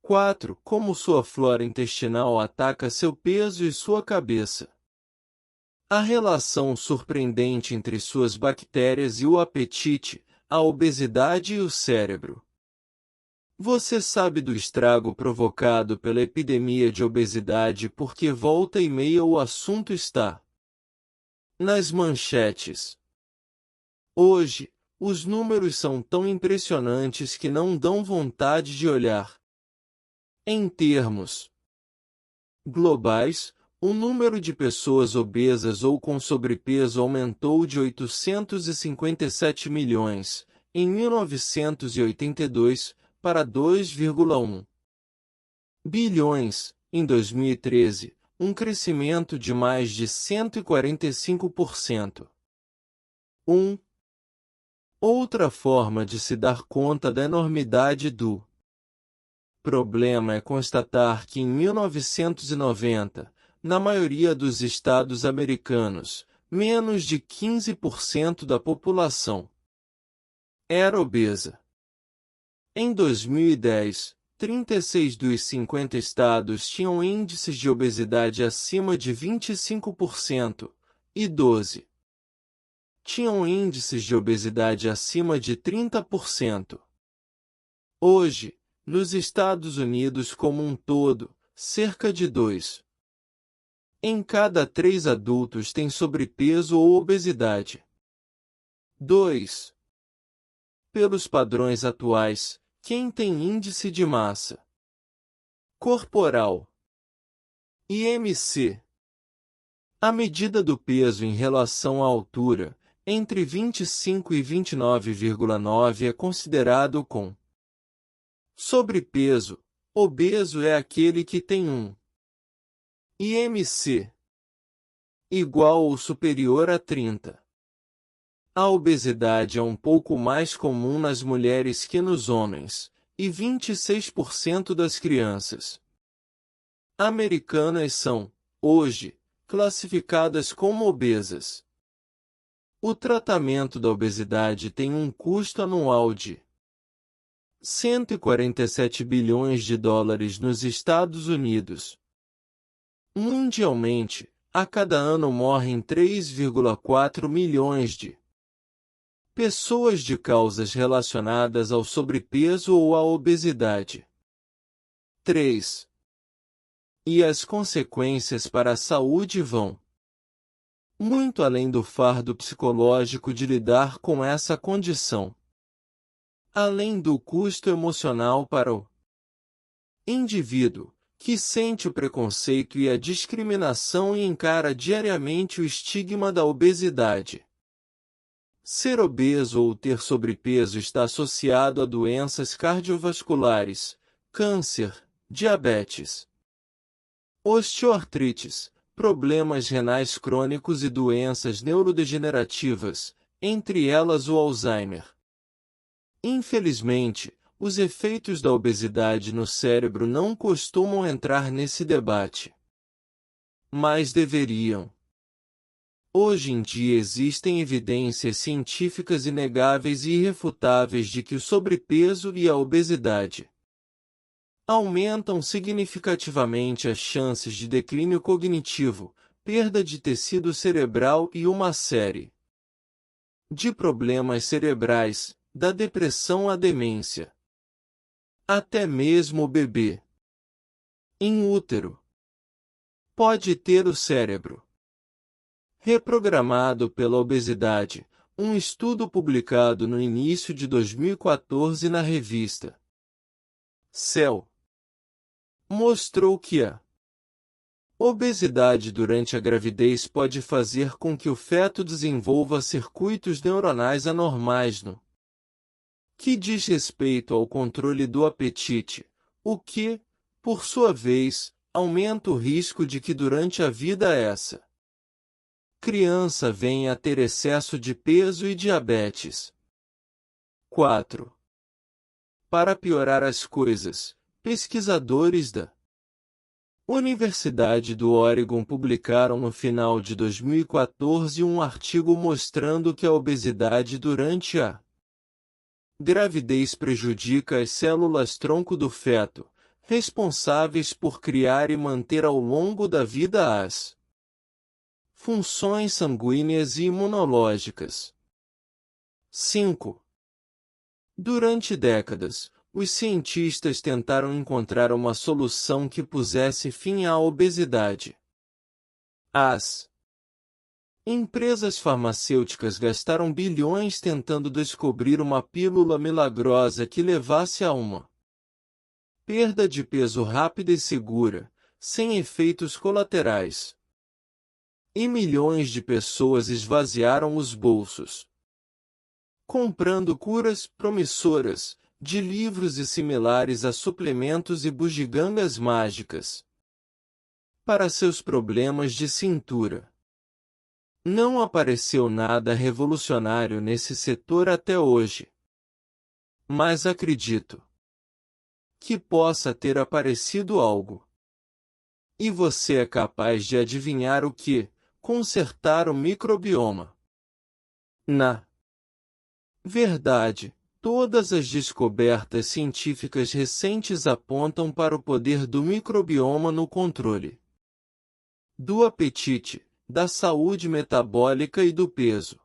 4. Como sua flora intestinal ataca seu peso e sua cabeça. A relação surpreendente entre suas bactérias e o apetite, a obesidade e o cérebro. Você sabe do estrago provocado pela epidemia de obesidade porque volta e meia o assunto está nas manchetes. Hoje, os números são tão impressionantes que não dão vontade de olhar. Em termos globais, o número de pessoas obesas ou com sobrepeso aumentou de 857 milhões, em 1982, para 2,1 bilhões, em 2013, um crescimento de mais de 145%. Outra forma de se dar conta da enormidade do problema é constatar que em 1990, na maioria dos estados americanos, menos de 15% da população era obesa. Em 2010, 36 dos 50 estados tinham índices de obesidade acima de 25%, e 12 tinham índices de obesidade acima de 30%. Hoje, nos Estados Unidos como um todo, cerca de 2 em cada 3 adultos têm sobrepeso ou obesidade. 2. Pelos padrões atuais, quem tem índice de massa corporal, IMC, a medida do peso em relação à altura, entre 25 e 29,9 é considerado com sobrepeso. Obeso é aquele que tem um IMC igual ou superior a 30. A obesidade é um pouco mais comum nas mulheres que nos homens, e 26% das crianças americanas são, hoje, classificadas como obesas. O tratamento da obesidade tem um custo anual de 147 bilhões de dólares nos Estados Unidos. Mundialmente, a cada ano morrem 3,4 milhões de pessoas de causas relacionadas ao sobrepeso ou à obesidade. 3. E as consequências para a saúde vão muito além do fardo psicológico de lidar com essa condição. Além do custo emocional para o indivíduo, que sente o preconceito e a discriminação e encara diariamente o estigma da obesidade. Ser obeso ou ter sobrepeso está associado a doenças cardiovasculares, câncer, diabetes, osteoartrites, problemas renais crônicos e doenças neurodegenerativas, entre elas o Alzheimer. Infelizmente, os efeitos da obesidade no cérebro não costumam entrar nesse debate. Mas deveriam. Hoje em dia existem evidências científicas inegáveis e irrefutáveis de que o sobrepeso e a obesidade aumentam significativamente as chances de declínio cognitivo, perda de tecido cerebral e uma série de problemas cerebrais, da depressão à demência. Até mesmo o bebê em útero pode ter o cérebro reprogramado pela obesidade. Um estudo publicado no início de 2014 na revista Cell mostrou que a obesidade durante a gravidez pode fazer com que o feto desenvolva circuitos neuronais anormais no que diz respeito ao controle do apetite, o que, por sua vez, aumenta o risco de que durante a vida essa criança venha a ter excesso de peso e diabetes. 4. Para piorar as coisas, pesquisadores da Universidade do Oregon publicaram no final de 2014 um artigo mostrando que a obesidade durante a gravidez prejudica as células tronco do feto, responsáveis por criar e manter ao longo da vida as funções sanguíneas e imunológicas. 5. Durante décadas, os cientistas tentaram encontrar uma solução que pusesse fim à obesidade. As empresas farmacêuticas gastaram bilhões tentando descobrir uma pílula milagrosa que levasse a uma perda de peso rápida e segura, sem efeitos colaterais. E milhões de pessoas esvaziaram os bolsos, comprando curas promissoras, de livros e similares a suplementos e bugigangas mágicas para seus problemas de cintura. Não apareceu nada revolucionário nesse setor até hoje. Mas acredito que possa ter aparecido algo. E você é capaz de adivinhar o que? Consertar o microbioma. Na verdade, todas as descobertas científicas recentes apontam para o poder do microbioma no controle do apetite, da saúde metabólica e do peso.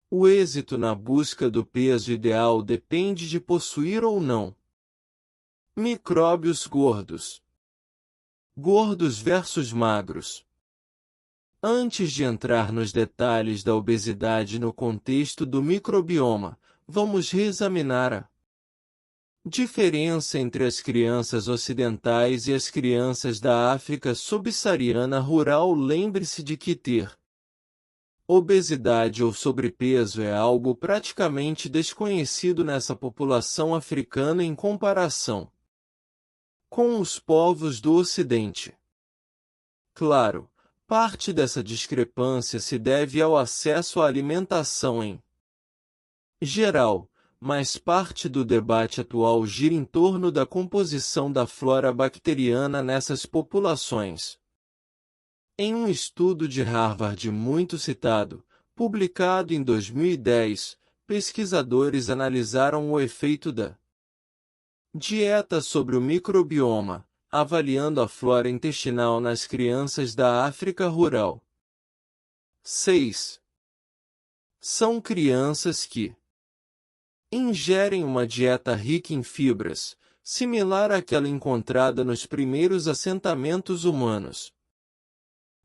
O êxito na busca do peso ideal depende de possuir ou não micróbios gordos. Gordos versus magros. Antes de entrar nos detalhes da obesidade no contexto do microbioma, vamos reexaminar a diferença entre as crianças ocidentais e as crianças da África subsaariana rural. Lembre-se de que ter obesidade ou sobrepeso é algo praticamente desconhecido nessa população africana em comparação com os povos do Ocidente. Claro, parte dessa discrepância se deve ao acesso à alimentação em geral, mas parte do debate atual gira em torno da composição da flora bacteriana nessas populações. Em um estudo de Harvard muito citado, publicado em 2010, pesquisadores analisaram o efeito da dieta sobre o microbioma, avaliando a flora intestinal nas crianças da África rural. 6. São crianças que ingerem uma dieta rica em fibras, similar àquela encontrada nos primeiros assentamentos humanos,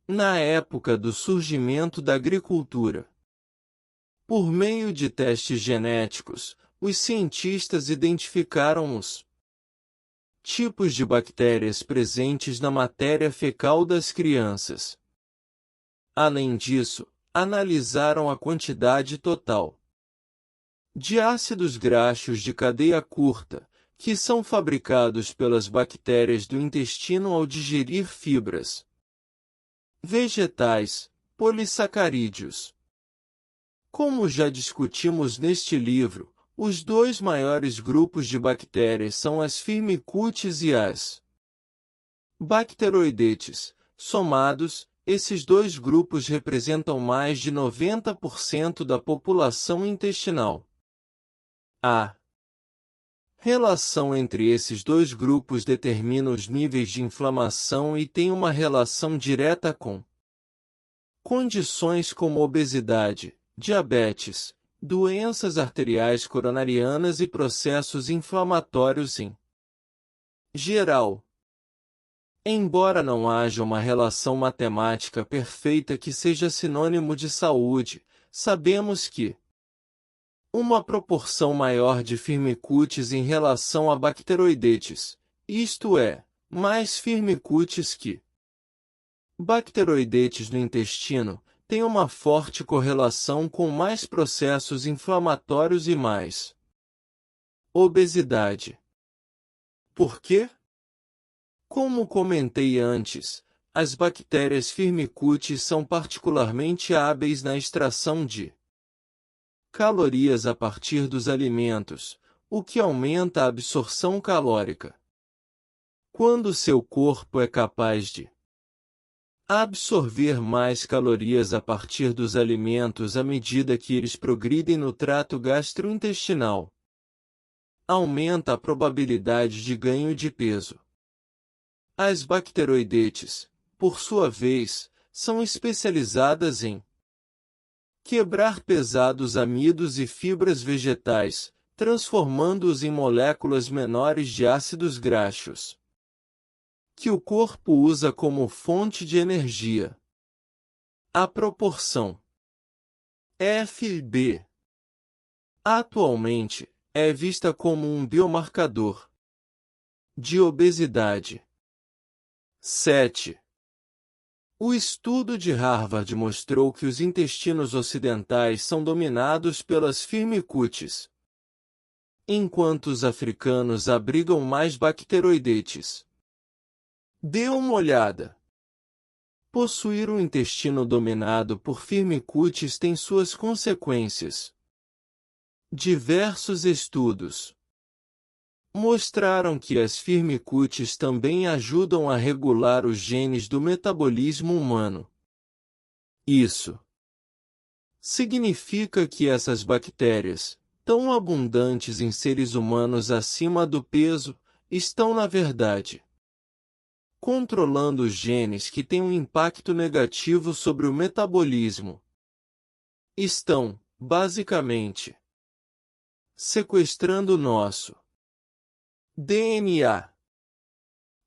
na época do surgimento da agricultura. Por meio de testes genéticos, os cientistas identificaram os tipos de bactérias presentes na matéria fecal das crianças. Além disso, analisaram a quantidade total de ácidos graxos de cadeia curta, que são fabricados pelas bactérias do intestino ao digerir fibras vegetais, polissacarídeos. Como já discutimos neste livro, os dois maiores grupos de bactérias são as Firmicutes e as Bacteroidetes. Somados, esses dois grupos representam mais de 90% da população intestinal. A relação entre esses dois grupos determina os níveis de inflamação e tem uma relação direta com condições como obesidade, diabetes, doenças arteriais coronarianas e processos inflamatórios em geral. Embora não haja uma relação matemática perfeita que seja sinônimo de saúde, sabemos que uma proporção maior de firmicutes em relação a bacteroidetes, isto é, mais firmicutes que bacteroidetes no intestino, tem uma forte correlação com mais processos inflamatórios e mais obesidade. Por quê? Como comentei antes, as bactérias Firmicutes são particularmente hábeis na extração de calorias a partir dos alimentos, o que aumenta a absorção calórica. Quando seu corpo é capaz de absorver mais calorias a partir dos alimentos à medida que eles progridem no trato gastrointestinal, aumenta a probabilidade de ganho de peso. As bacteroidetes, por sua vez, são especializadas em quebrar pesados amidos e fibras vegetais, transformando-os em moléculas menores de ácidos graxos, que o corpo usa como fonte de energia. A proporção Fb atualmente é vista como um biomarcador de obesidade. 7. O estudo de Harvard mostrou que os intestinos ocidentais são dominados pelas firmicutes, enquanto os africanos abrigam mais bacteroidetes. Dê uma olhada. Possuir um intestino dominado por firmicutes tem suas consequências. Diversos estudos mostraram que as firmicutes também ajudam a regular os genes do metabolismo humano. Isso significa que essas bactérias, tão abundantes em seres humanos acima do peso, estão na verdade controlando os genes que têm um impacto negativo sobre o metabolismo. Estão, basicamente, sequestrando o nosso DNA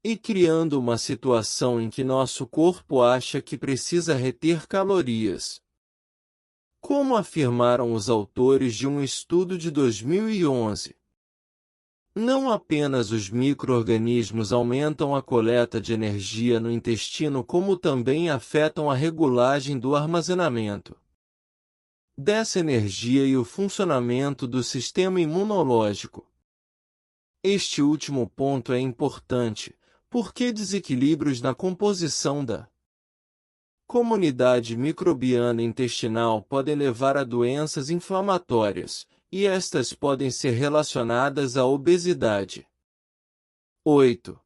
e criando uma situação em que nosso corpo acha que precisa reter calorias. Como afirmaram os autores de um estudo de 2011, não apenas os micro-organismos aumentam a coleta de energia no intestino, como também afetam a regulagem do armazenamento dessa energia e o funcionamento do sistema imunológico. Este último ponto é importante, porque desequilíbrios na composição da comunidade microbiana intestinal podem levar a doenças inflamatórias, e estas podem ser relacionadas à obesidade. 8.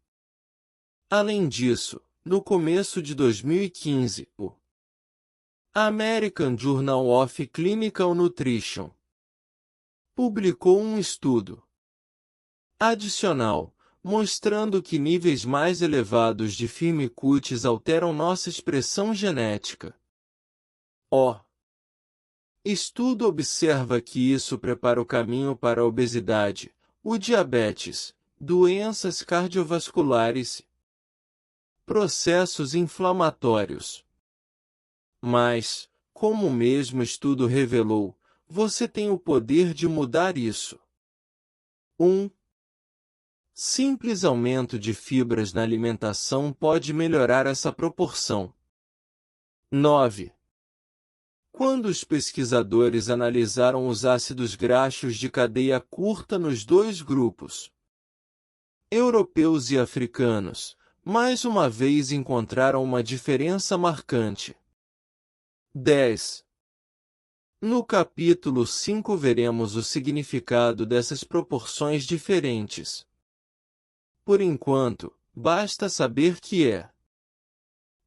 Além disso, no começo de 2015, o American Journal of Clinical Nutrition publicou um estudo adicional, mostrando que níveis mais elevados de firmicutes alteram nossa expressão genética. O estudo observa que isso prepara o caminho para a obesidade, o diabetes, doenças cardiovasculares, processos inflamatórios. Mas, como o mesmo estudo revelou, você tem o poder de mudar isso. 1. Simples aumento de fibras na alimentação pode melhorar essa proporção. 9. Quando os pesquisadores analisaram os ácidos graxos de cadeia curta nos dois grupos, europeus e africanos, mais uma vez encontraram uma diferença marcante. 10. No capítulo 5 veremos o significado dessas proporções diferentes. Por enquanto, basta saber que é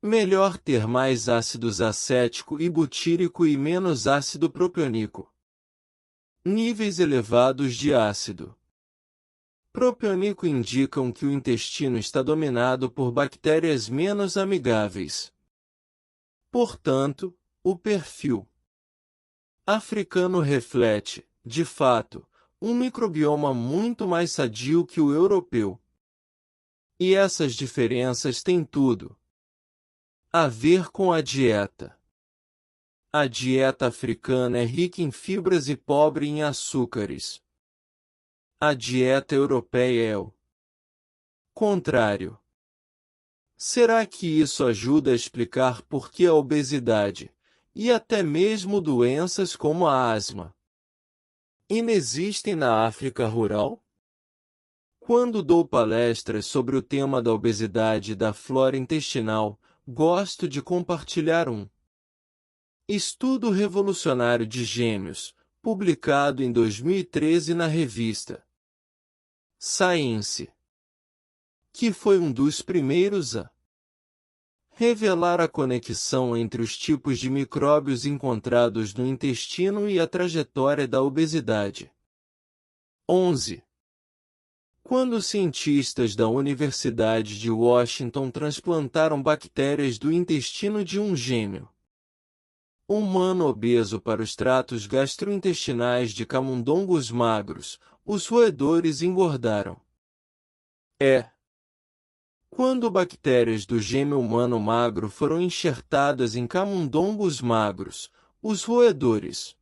melhor ter mais ácidos acético e butírico e menos ácido propiônico. Níveis elevados de ácido propiônico indicam que o intestino está dominado por bactérias menos amigáveis. Portanto, o perfil africano reflete, de fato, um microbioma muito mais sadio que o europeu. E essas diferenças têm tudo a ver com a dieta. A dieta africana é rica em fibras e pobre em açúcares. A dieta europeia é o contrário. Será que isso ajuda a explicar por que a obesidade, e até mesmo doenças como a asma, inexistem na África rural? Quando dou palestras sobre o tema da obesidade e da flora intestinal, gosto de compartilhar um estudo revolucionário de gêmeos, publicado em 2013 na revista Science, que foi um dos primeiros a revelar a conexão entre os tipos de micróbios encontrados no intestino e a trajetória da obesidade. 11. Quando cientistas da Universidade de Washington transplantaram bactérias do intestino de um gêmeo humano obeso para os tratos gastrointestinais de camundongos magros, os roedores engordaram. Quando bactérias do gêmeo humano magro foram enxertadas em camundongos magros, os roedores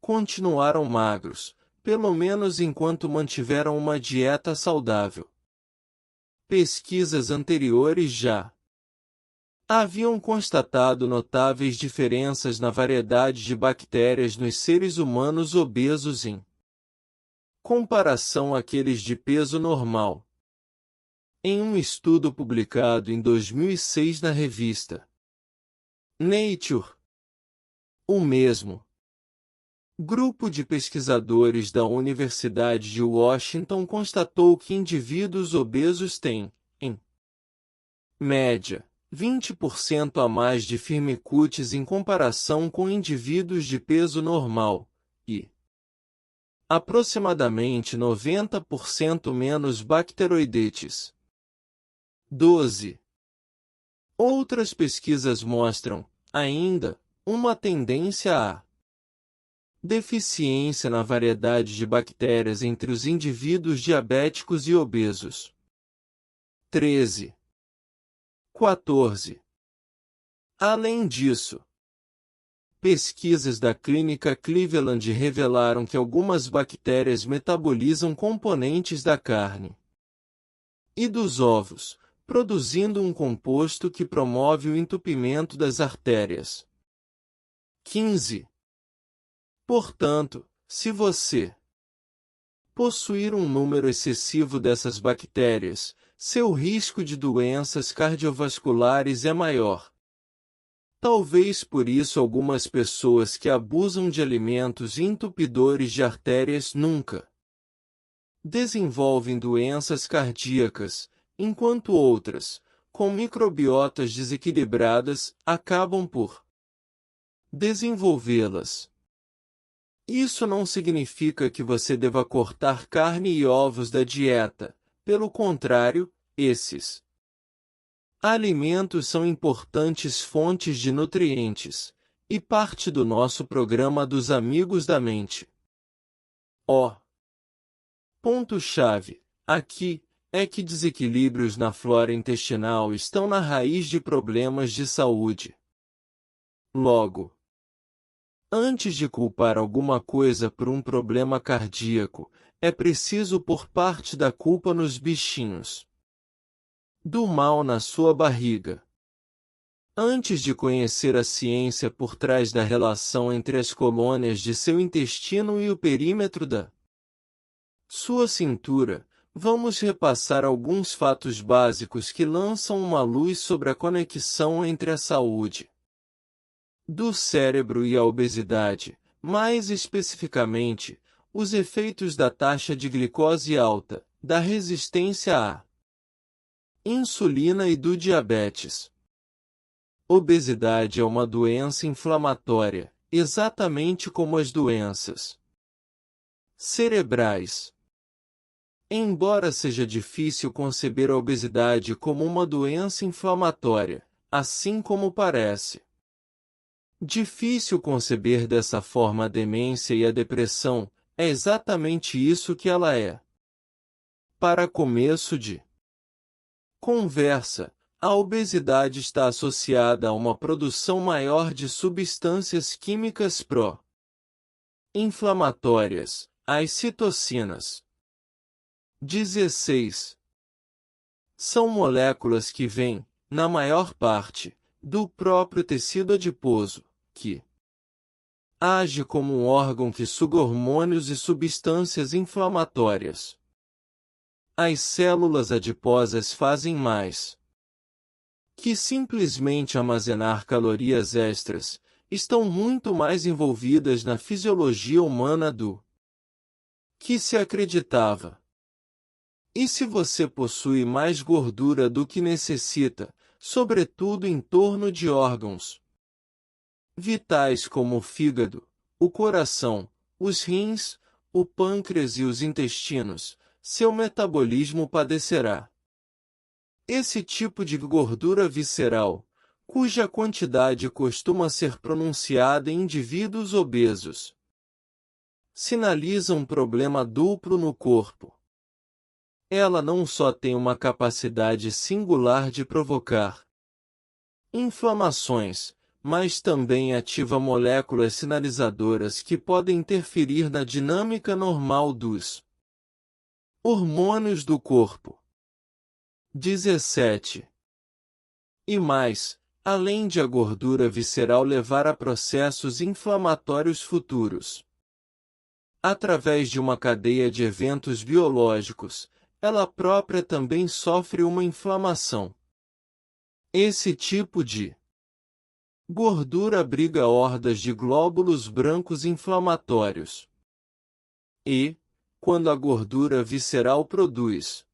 continuaram magros, pelo menos enquanto mantiveram uma dieta saudável. Pesquisas anteriores já haviam constatado notáveis diferenças na variedade de bactérias nos seres humanos obesos em comparação àqueles de peso normal. Em um estudo publicado em 2006 na revista Nature, o mesmo grupo de pesquisadores da Universidade de Washington constatou que indivíduos obesos têm, em média, 20% a mais de firmicutes em comparação com indivíduos de peso normal, e aproximadamente 90% menos bacteroidetes. 12. Outras pesquisas mostram, ainda, uma tendência à deficiência na variedade de bactérias entre os indivíduos diabéticos e obesos. 13. 14. Além disso, pesquisas da Clínica Cleveland revelaram que algumas bactérias metabolizam componentes da carne e dos ovos, produzindo um composto que promove o entupimento das artérias. 15. Portanto, se você possuir um número excessivo dessas bactérias, seu risco de doenças cardiovasculares é maior. Talvez por isso algumas pessoas que abusam de alimentos entupidores de artérias nunca desenvolvem doenças cardíacas, enquanto outras, com microbiotas desequilibradas, acabam por desenvolvê-las. Isso não significa que você deva cortar carne e ovos da dieta. Pelo contrário, esses alimentos são importantes fontes de nutrientes, e parte do nosso programa dos Amigos da Mente. O ponto-chave, aqui, é que desequilíbrios na flora intestinal estão na raiz de problemas de saúde. Logo, antes de culpar alguma coisa por um problema cardíaco, é preciso pôr parte da culpa nos bichinhos do mal na sua barriga. Antes de conhecer a ciência por trás da relação entre as colônias de seu intestino e o perímetro da sua cintura, vamos repassar alguns fatos básicos que lançam uma luz sobre a conexão entre a saúde do cérebro e a obesidade, mais especificamente, os efeitos da taxa de glicose alta, da resistência à insulina e do diabetes. Obesidade é uma doença inflamatória, exatamente como as doenças cerebrais. Embora seja difícil conceber a obesidade como uma doença inflamatória, assim como parece difícil conceber dessa forma a demência e a depressão, é exatamente isso que ela é. Para começo de conversa, a obesidade está associada a uma produção maior de substâncias químicas pró-inflamatórias, as citocinas. 16. São moléculas que vêm, na maior parte, do próprio tecido adiposo, que age como um órgão que suga hormônios e substâncias inflamatórias. As células adiposas fazem mais que simplesmente armazenar calorias extras, estão muito mais envolvidas na fisiologia humana do que se acreditava. E se você possui mais gordura do que necessita, sobretudo em torno de órgãos vitais como o fígado, o coração, os rins, o pâncreas e os intestinos, seu metabolismo padecerá. Esse tipo de gordura visceral, cuja quantidade costuma ser pronunciada em indivíduos obesos, sinaliza um problema duplo no corpo. Ela não só tem uma capacidade singular de provocar inflamações, mas também ativa moléculas sinalizadoras que podem interferir na dinâmica normal dos hormônios do corpo. 17. E mais, além de a gordura visceral levar a processos inflamatórios futuros, através de uma cadeia de eventos biológicos, ela própria também sofre uma inflamação. Esse tipo de gordura abriga hordas de glóbulos brancos inflamatórios. E, quando a gordura visceral produz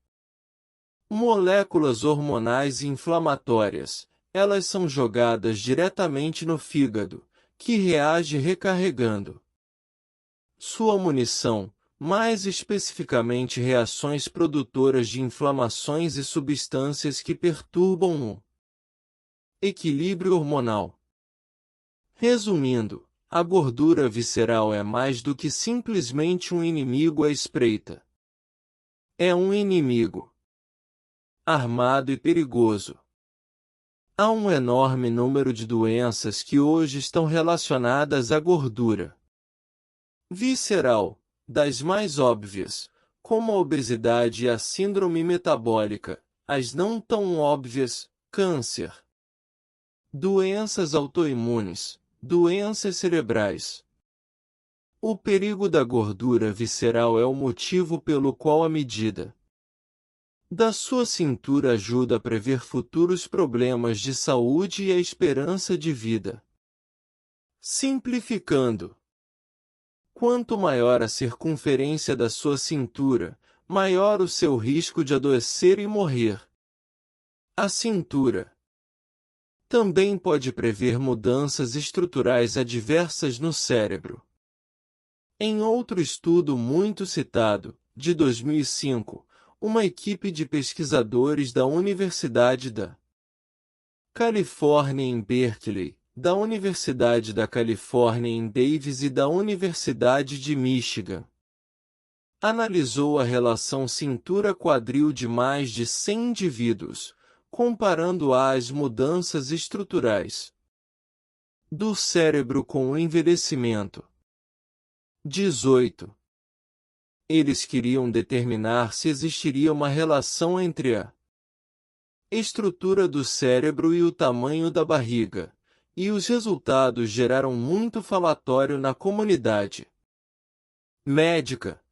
moléculas hormonais inflamatórias, elas são jogadas diretamente no fígado, que reage recarregando sua munição, mais especificamente reações produtoras de inflamações e substâncias que perturbam o equilíbrio hormonal. Resumindo, a gordura visceral é mais do que simplesmente um inimigo à espreita. É um inimigo armado e perigoso. Há um enorme número de doenças que hoje estão relacionadas à gordura visceral, das mais óbvias, como a obesidade e a síndrome metabólica, as não tão óbvias, câncer, doenças autoimunes, doenças cerebrais. O perigo da gordura visceral é o motivo pelo qual a medida da sua cintura ajuda a prever futuros problemas de saúde e a esperança de vida. Simplificando, quanto maior a circunferência da sua cintura, maior o seu risco de adoecer e morrer. A cintura também pode prever mudanças estruturais adversas no cérebro. Em outro estudo muito citado, de 2005, uma equipe de pesquisadores da Universidade da Califórnia em Berkeley, da Universidade da Califórnia em Davis e da Universidade de Michigan analisou a relação cintura-quadril de mais de 100 indivíduos, comparando às mudanças estruturais do cérebro com o envelhecimento. 18. Eles queriam determinar se existiria uma relação entre a estrutura do cérebro e o tamanho da barriga, e os resultados geraram muito falatório na comunidade médica.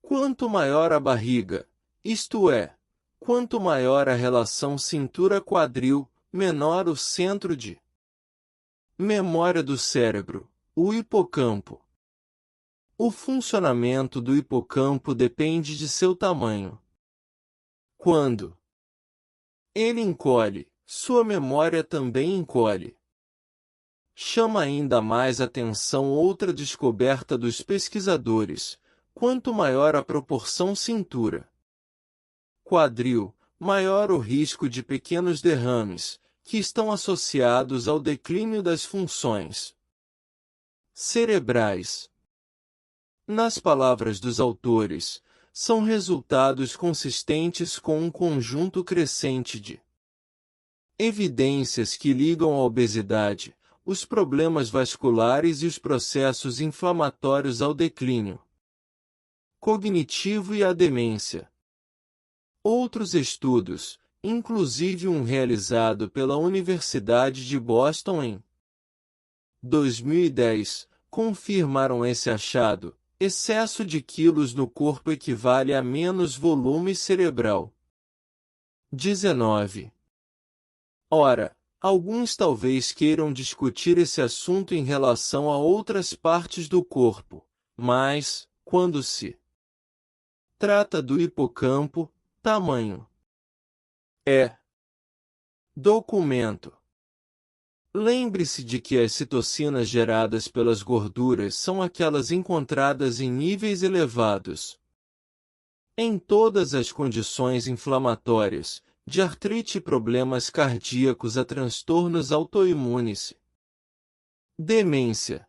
Quanto maior a barriga, isto é, quanto maior a relação cintura-quadril, menor o centro de memória do cérebro, o hipocampo. O funcionamento do hipocampo depende de seu tamanho. Quando ele encolhe, sua memória também encolhe. Chama ainda mais atenção outra descoberta dos pesquisadores: quanto maior a proporção cintura-quadril, maior o risco de pequenos derrames, que estão associados ao declínio das funções cerebrais. Nas palavras dos autores, são resultados consistentes com um conjunto crescente de evidências que ligam a obesidade, os problemas vasculares e os processos inflamatórios ao declínio cognitivo e à demência. Outros estudos, inclusive um realizado pela Universidade de Boston em 2010, confirmaram esse achado: excesso de quilos no corpo equivale a menos volume cerebral. 19. Ora, alguns talvez queiram discutir esse assunto em relação a outras partes do corpo, mas, quando se trata do hipocampo, tamanho é documento. Lembre-se de que as citocinas geradas pelas gorduras são aquelas encontradas em níveis elevados Em todas as condições inflamatórias, de artrite e problemas cardíacos a transtornos autoimunes. Demência.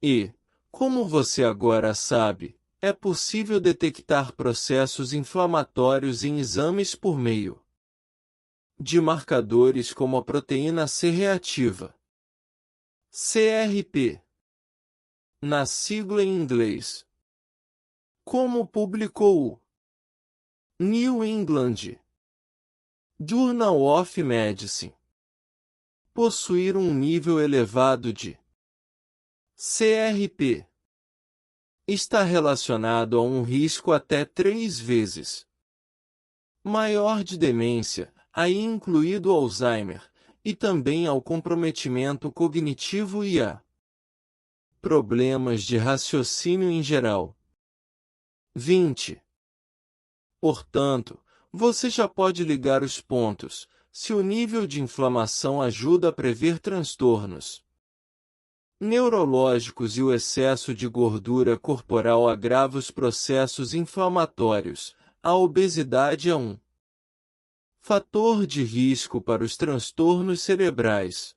E, como você agora sabe, é possível detectar processos inflamatórios em exames por meio de marcadores como a proteína C reativa, CRP, na sigla em inglês. Como publicou o New England Journal of Medicine, possuir um nível elevado de CRP está relacionado a um risco até 3 vezes maior de demência, aí incluído Alzheimer, e também ao comprometimento cognitivo e a problemas de raciocínio em geral. 20. Portanto, você já pode ligar os pontos, se o nível de inflamação ajuda a prever transtornos neurológicos e o excesso de gordura corporal agrava os processos inflamatórios. A obesidade é um fator de risco para os transtornos cerebrais.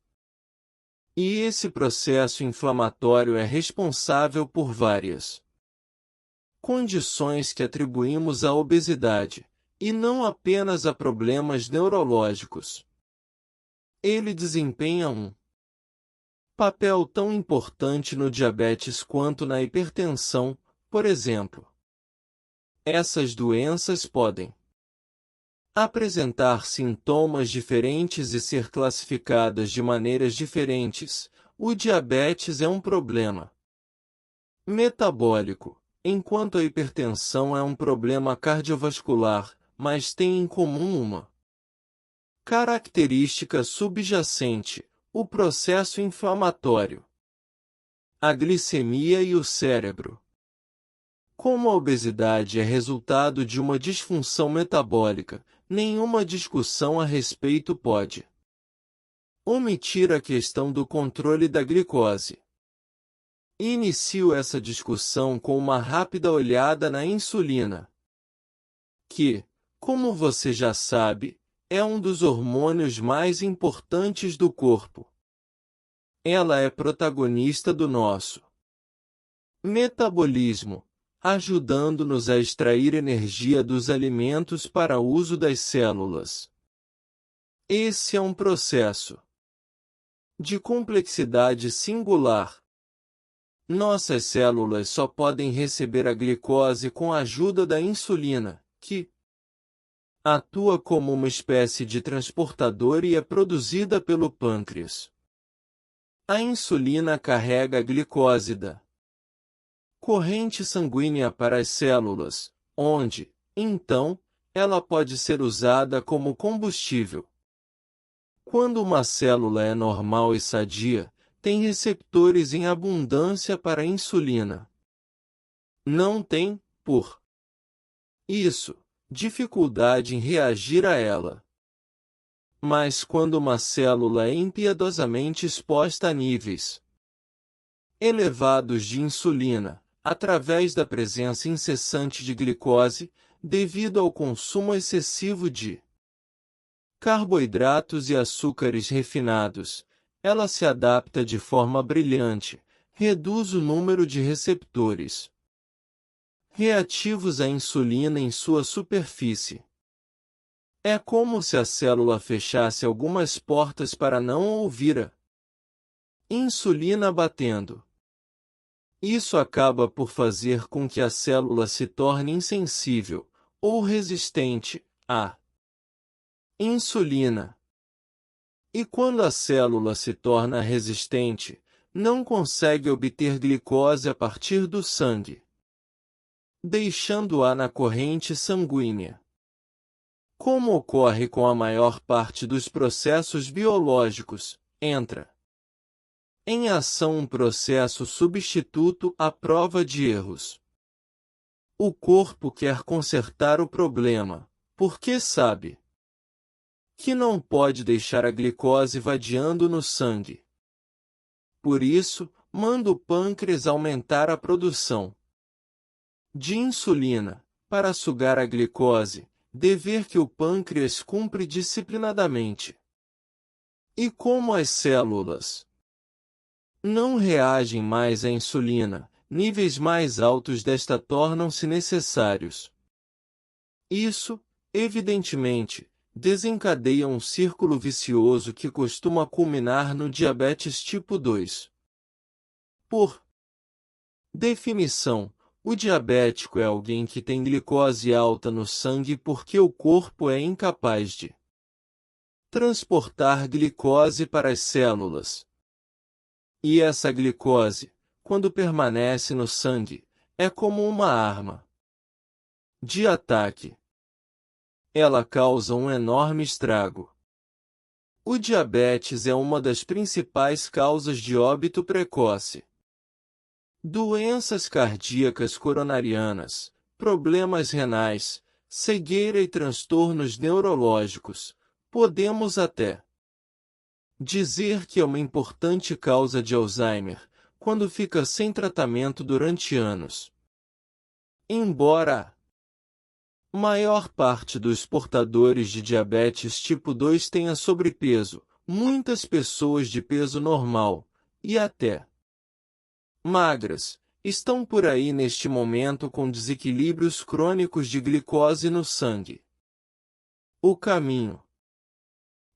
E esse processo inflamatório é responsável por várias condições que atribuímos à obesidade, e não apenas a problemas neurológicos. Ele desempenha um papel tão importante no diabetes quanto na hipertensão, por exemplo. Essas doenças podem apresentar sintomas diferentes e ser classificadas de maneiras diferentes. O diabetes é um problema metabólico, enquanto a hipertensão é um problema cardiovascular, mas têm em comum uma característica subjacente: o processo inflamatório, a glicemia e o cérebro. Como a obesidade é resultado de uma disfunção metabólica, nenhuma discussão a respeito pode omitir a questão do controle da glicose. Inicio essa discussão com uma rápida olhada na insulina, que, como você já sabe, é um dos hormônios mais importantes do corpo. Ela é protagonista do nosso metabolismo, ajudando-nos a extrair energia dos alimentos para uso das células. Esse é um processo de complexidade singular. Nossas células só podem receber a glicose com a ajuda da insulina, que atua como uma espécie de transportador e é produzida pelo pâncreas. A insulina carrega a glicose da corrente sanguínea para as células, onde, então, ela pode ser usada como combustível. Quando uma célula é normal e sadia, tem receptores em abundância para a insulina. Não tem, por isso, dificuldade em reagir a ela. Mas quando uma célula é impiedosamente exposta a níveis elevados de insulina, através da presença incessante de glicose, devido ao consumo excessivo de carboidratos e açúcares refinados, ela se adapta de forma brilhante, reduz o número de receptores reativos à insulina em sua superfície. É como se a célula fechasse algumas portas para não ouvir a insulina batendo. Isso acaba por fazer com que a célula se torne insensível, ou resistente, à insulina. E quando a célula se torna resistente, não consegue obter glicose a partir do sangue, deixando-a na corrente sanguínea. Como ocorre com a maior parte dos processos biológicos, entra em ação um processo substituto à prova de erros. O corpo quer consertar o problema, porque sabe que não pode deixar a glicose vadiando no sangue. Por isso, manda o pâncreas aumentar a produção de insulina, para sugar a glicose, dever que o pâncreas cumpre disciplinadamente. E como as células não reagem mais à insulina, níveis mais altos desta tornam-se necessários. Isso, evidentemente, desencadeia um círculo vicioso que costuma culminar no diabetes tipo 2. Por definição, o diabético é alguém que tem glicose alta no sangue porque o corpo é incapaz de transportar glicose para as células. E essa glicose, quando permanece no sangue, é como uma arma de ataque. Ela causa um enorme estrago. O diabetes é uma das principais causas de óbito precoce. Doenças cardíacas coronarianas, problemas renais, cegueira e transtornos neurológicos. Podemos até dizer que é uma importante causa de Alzheimer, quando fica sem tratamento durante anos. Embora a maior parte dos portadores de diabetes tipo 2 tenha sobrepeso, muitas pessoas de peso normal, e até magras, estão por aí neste momento com desequilíbrios crônicos de glicose no sangue. O caminho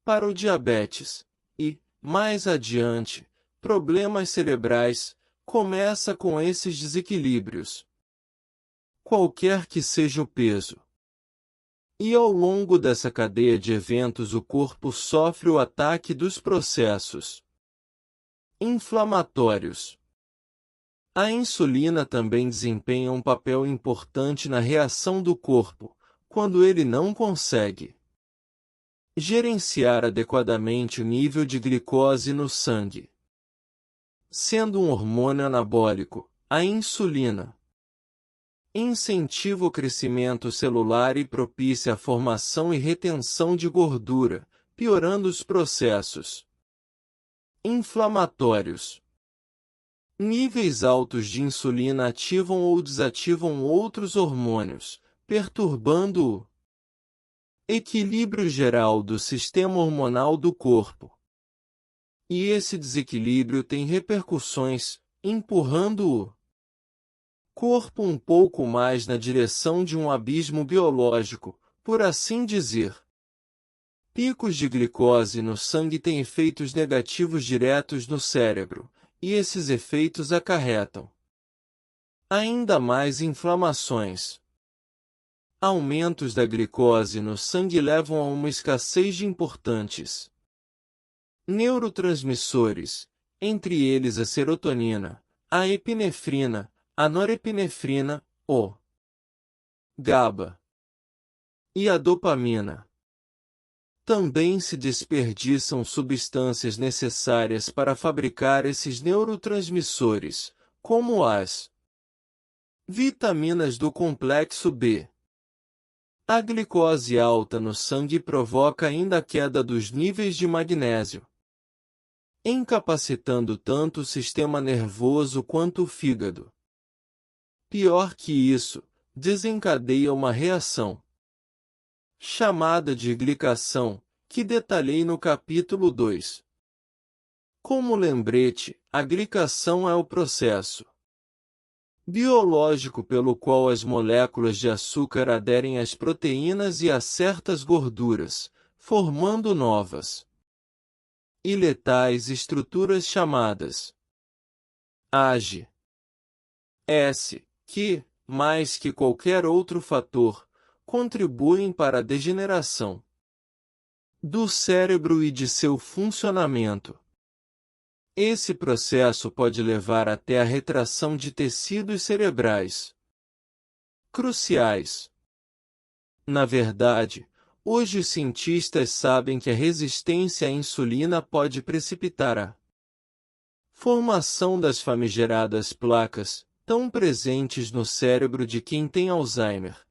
para o diabetes e, mais adiante, problemas cerebrais, começa com esses desequilíbrios. Qualquer que seja o peso. E ao longo dessa cadeia de eventos o corpo sofre o ataque dos processos inflamatórios. A insulina também desempenha um papel importante na reação do corpo, quando ele não consegue gerenciar adequadamente o nível de glicose no sangue. Sendo um hormônio anabólico, a insulina incentiva o crescimento celular e propicia a formação e retenção de gordura, piorando os processos inflamatórios. Níveis altos de insulina ativam ou desativam outros hormônios, perturbando o equilíbrio geral do sistema hormonal do corpo. E esse desequilíbrio tem repercussões, empurrando o corpo um pouco mais na direção de um abismo biológico, por assim dizer. Picos de glicose no sangue têm efeitos negativos diretos no cérebro, e esses efeitos acarretam ainda mais inflamações. Aumentos da glicose no sangue levam a uma escassez de importantes neurotransmissores, entre eles a serotonina, a epinefrina, a norepinefrina, o GABA e a dopamina. Também se desperdiçam substâncias necessárias para fabricar esses neurotransmissores, como as vitaminas do complexo B. A glicose alta no sangue provoca ainda a queda dos níveis de magnésio, incapacitando tanto o sistema nervoso quanto o fígado. Pior que isso, desencadeia uma reação chamada de glicação, que detalhei no capítulo 2. Como lembrete, a glicação é o processo biológico pelo qual as moléculas de açúcar aderem às proteínas e a certas gorduras, formando novas e letais estruturas chamadas AGE. Que, mais que qualquer outro fator, contribuem para a degeneração do cérebro e de seu funcionamento. Esse processo pode levar até a retração de tecidos cerebrais cruciais. Na verdade, hoje os cientistas sabem que a resistência à insulina pode precipitar a formação das famigeradas placas, tão presentes no cérebro de quem tem Alzheimer.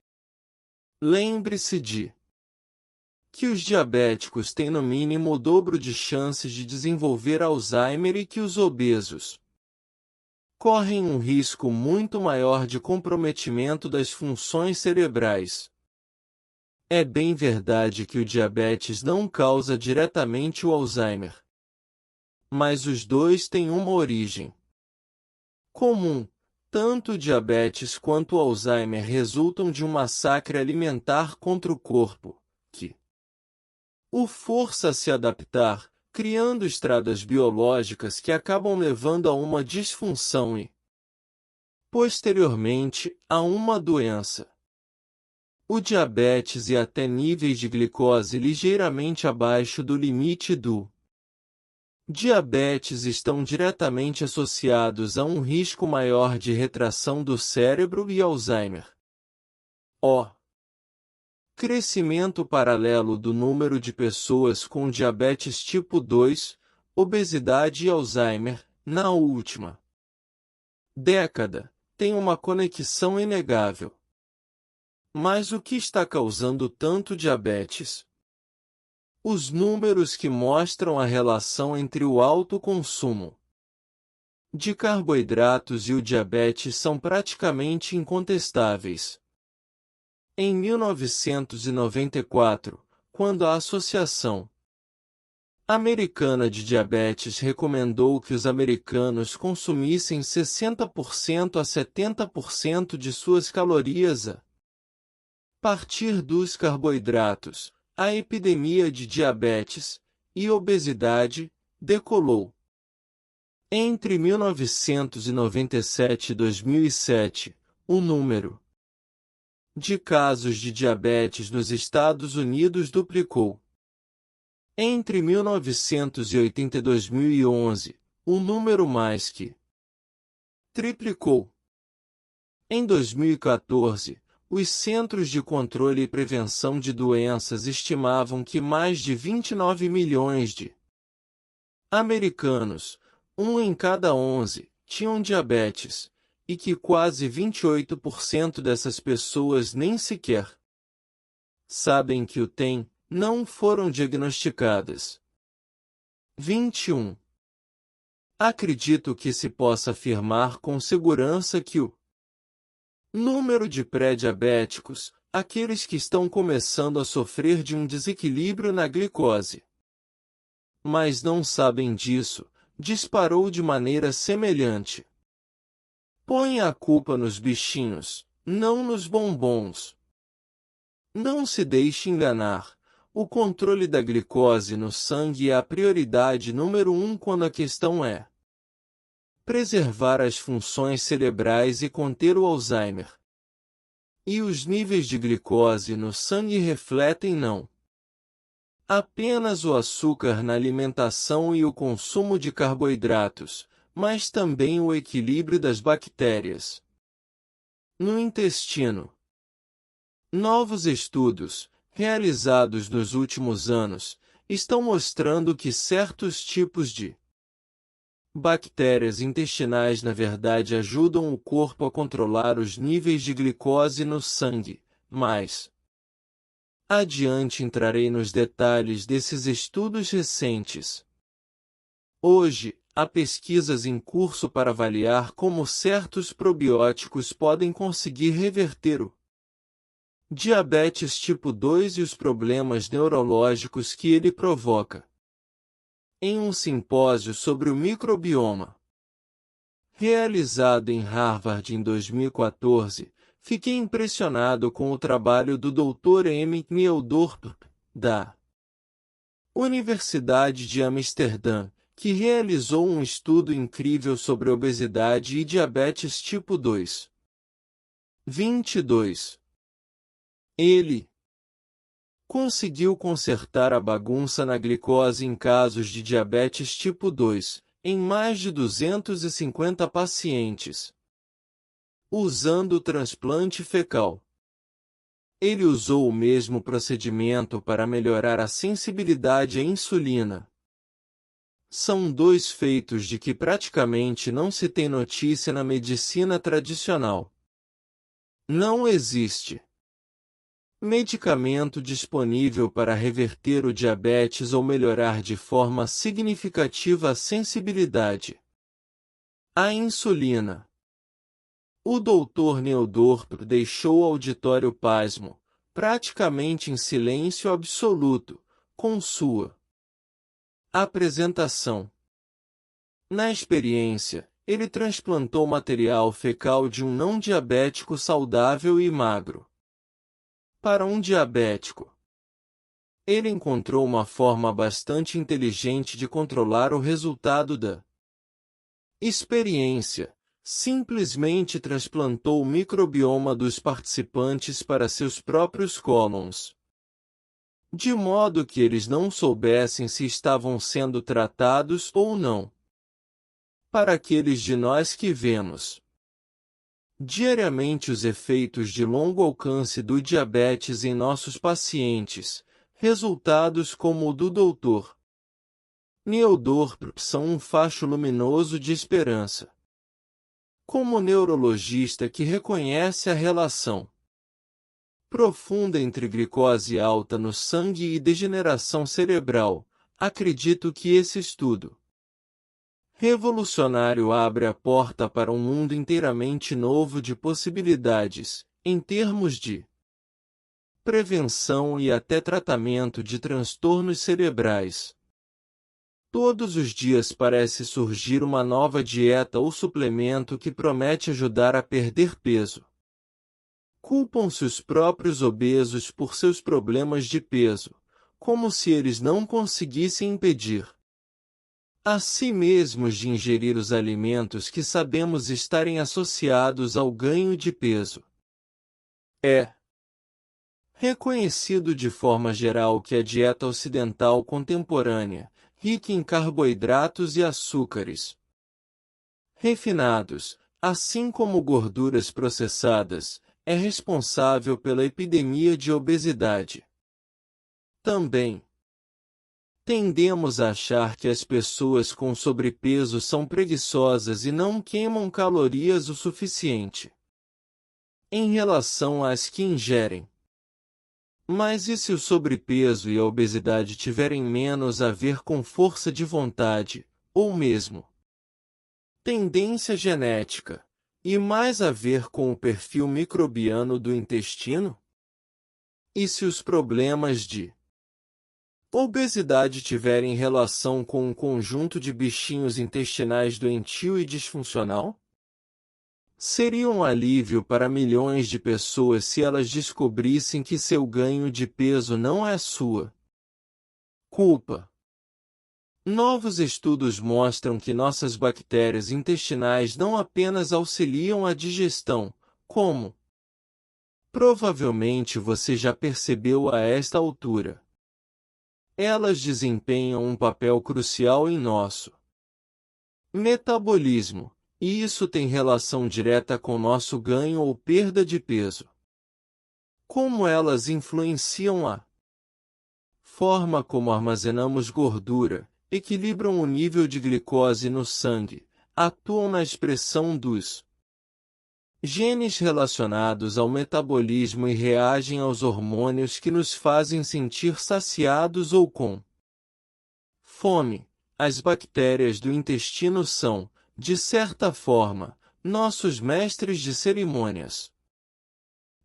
Lembre-se de que os diabéticos têm no mínimo o dobro de chances de desenvolver Alzheimer e que os obesos correm um risco muito maior de comprometimento das funções cerebrais. É bem verdade que o diabetes não causa diretamente o Alzheimer. Mas os dois têm uma origem comum. Tanto o diabetes quanto o Alzheimer resultam de um massacre alimentar contra o corpo, que o força a se adaptar, criando estradas biológicas que acabam levando a uma disfunção e, posteriormente, a uma doença. O diabetes e até níveis de glicose ligeiramente abaixo do limite do diabetes estão diretamente associados a um risco maior de retração do cérebro e Alzheimer. O crescimento paralelo do número de pessoas com diabetes tipo 2, obesidade e Alzheimer, na última década, tem uma conexão inegável. Mas o que está causando tanto diabetes? Os números que mostram a relação entre o alto consumo de carboidratos e o diabetes são praticamente incontestáveis. Em 1994, quando a Associação Americana de Diabetes recomendou que os americanos consumissem 60% a 70% de suas calorias a partir dos carboidratos, a epidemia de diabetes e obesidade decolou. Entre 1997 e 2007, o número de casos de diabetes nos Estados Unidos duplicou. Entre 1980 e 2011, o número mais que triplicou. Em 2014, os Centros de Controle e Prevenção de Doenças estimavam que mais de 29 milhões de americanos, 1 em cada 11, tinham diabetes, e que quase 28% dessas pessoas nem sequer sabem que o têm, não foram diagnosticadas. 21. Acredito que se possa afirmar com segurança que o número de pré-diabéticos, aqueles que estão começando a sofrer de um desequilíbrio na glicose, mas não sabem disso, disparou de maneira semelhante. Põe a culpa nos bichinhos, não nos bombons. Não se deixe enganar. O controle da glicose no sangue é a prioridade número 1 quando a questão é preservar as funções cerebrais e conter o Alzheimer. E os níveis de glicose no sangue refletem não apenas o açúcar na alimentação e o consumo de carboidratos, mas também o equilíbrio das bactérias no intestino. Novos estudos, realizados nos últimos anos, estão mostrando que certos tipos de bactérias intestinais na verdade ajudam o corpo a controlar os níveis de glicose no sangue, mas adiante entrarei nos detalhes desses estudos recentes. Hoje, há pesquisas em curso para avaliar como certos probióticos podem conseguir reverter o diabetes tipo 2 e os problemas neurológicos que ele provoca. Em um simpósio sobre o microbioma, realizado em Harvard em 2014, fiquei impressionado com o trabalho do Dr. M. Nieldorp, da Universidade de Amsterdã, que realizou um estudo incrível sobre obesidade e diabetes tipo 2. 22. Ele conseguiu consertar a bagunça na glicose em casos de diabetes tipo 2, em mais de 250 pacientes, usando o transplante fecal. Ele usou o mesmo procedimento para melhorar a sensibilidade à insulina. São dois feitos de que praticamente não se tem notícia na medicina tradicional. Não existe medicamento disponível para reverter o diabetes ou melhorar de forma significativa a sensibilidade A insulina. O Dr. Neodorp deixou o auditório pasmo, praticamente em silêncio absoluto, com sua apresentação. Na experiência, ele transplantou material fecal de um não diabético saudável e magro para um diabético. Ele encontrou uma forma bastante inteligente de controlar o resultado da experiência. Simplesmente transplantou o microbioma dos participantes para seus próprios cólons, de modo que eles não soubessem se estavam sendo tratados ou não. Para aqueles de nós que vemos diariamente os efeitos de longo alcance do diabetes em nossos pacientes, resultados como o do Dr. Neodorp são um facho luminoso de esperança. Como neurologista que reconhece a relação profunda entre glicose alta no sangue e degeneração cerebral, acredito que esse estudo revolucionário abre a porta para um mundo inteiramente novo de possibilidades, em termos de prevenção e até tratamento de transtornos cerebrais. Todos os dias parece surgir uma nova dieta ou suplemento que promete ajudar a perder peso. Culpam-se os próprios obesos por seus problemas de peso, como se eles não conseguissem impedir a si mesmos de ingerir os alimentos que sabemos estarem associados ao ganho de peso. É reconhecido de forma geral que a dieta ocidental contemporânea, rica em carboidratos e açúcares refinados, assim como gorduras processadas, é responsável pela epidemia de obesidade. Também tendemos a achar que as pessoas com sobrepeso são preguiçosas e não queimam calorias o suficiente em relação às que ingerem. Mas e se o sobrepeso e a obesidade tiverem menos a ver com força de vontade, ou mesmo tendência genética, e mais a ver com o perfil microbiano do intestino? E se os problemas de obesidade tiverem relação com um conjunto de bichinhos intestinais doentio e disfuncional? Seria um alívio para milhões de pessoas se elas descobrissem que seu ganho de peso não é sua culpa. Novos estudos mostram que nossas bactérias intestinais não apenas auxiliam a digestão, como provavelmente você já percebeu a esta altura. Elas desempenham um papel crucial em nosso metabolismo. E isso tem relação direta com nosso ganho ou perda de peso. Como elas influenciam a forma como armazenamos gordura, equilibram o nível de glicose no sangue, atuam na expressão dos genes relacionados ao metabolismo e reagem aos hormônios que nos fazem sentir saciados ou com fome. As bactérias do intestino são, de certa forma, nossos mestres de cerimônias.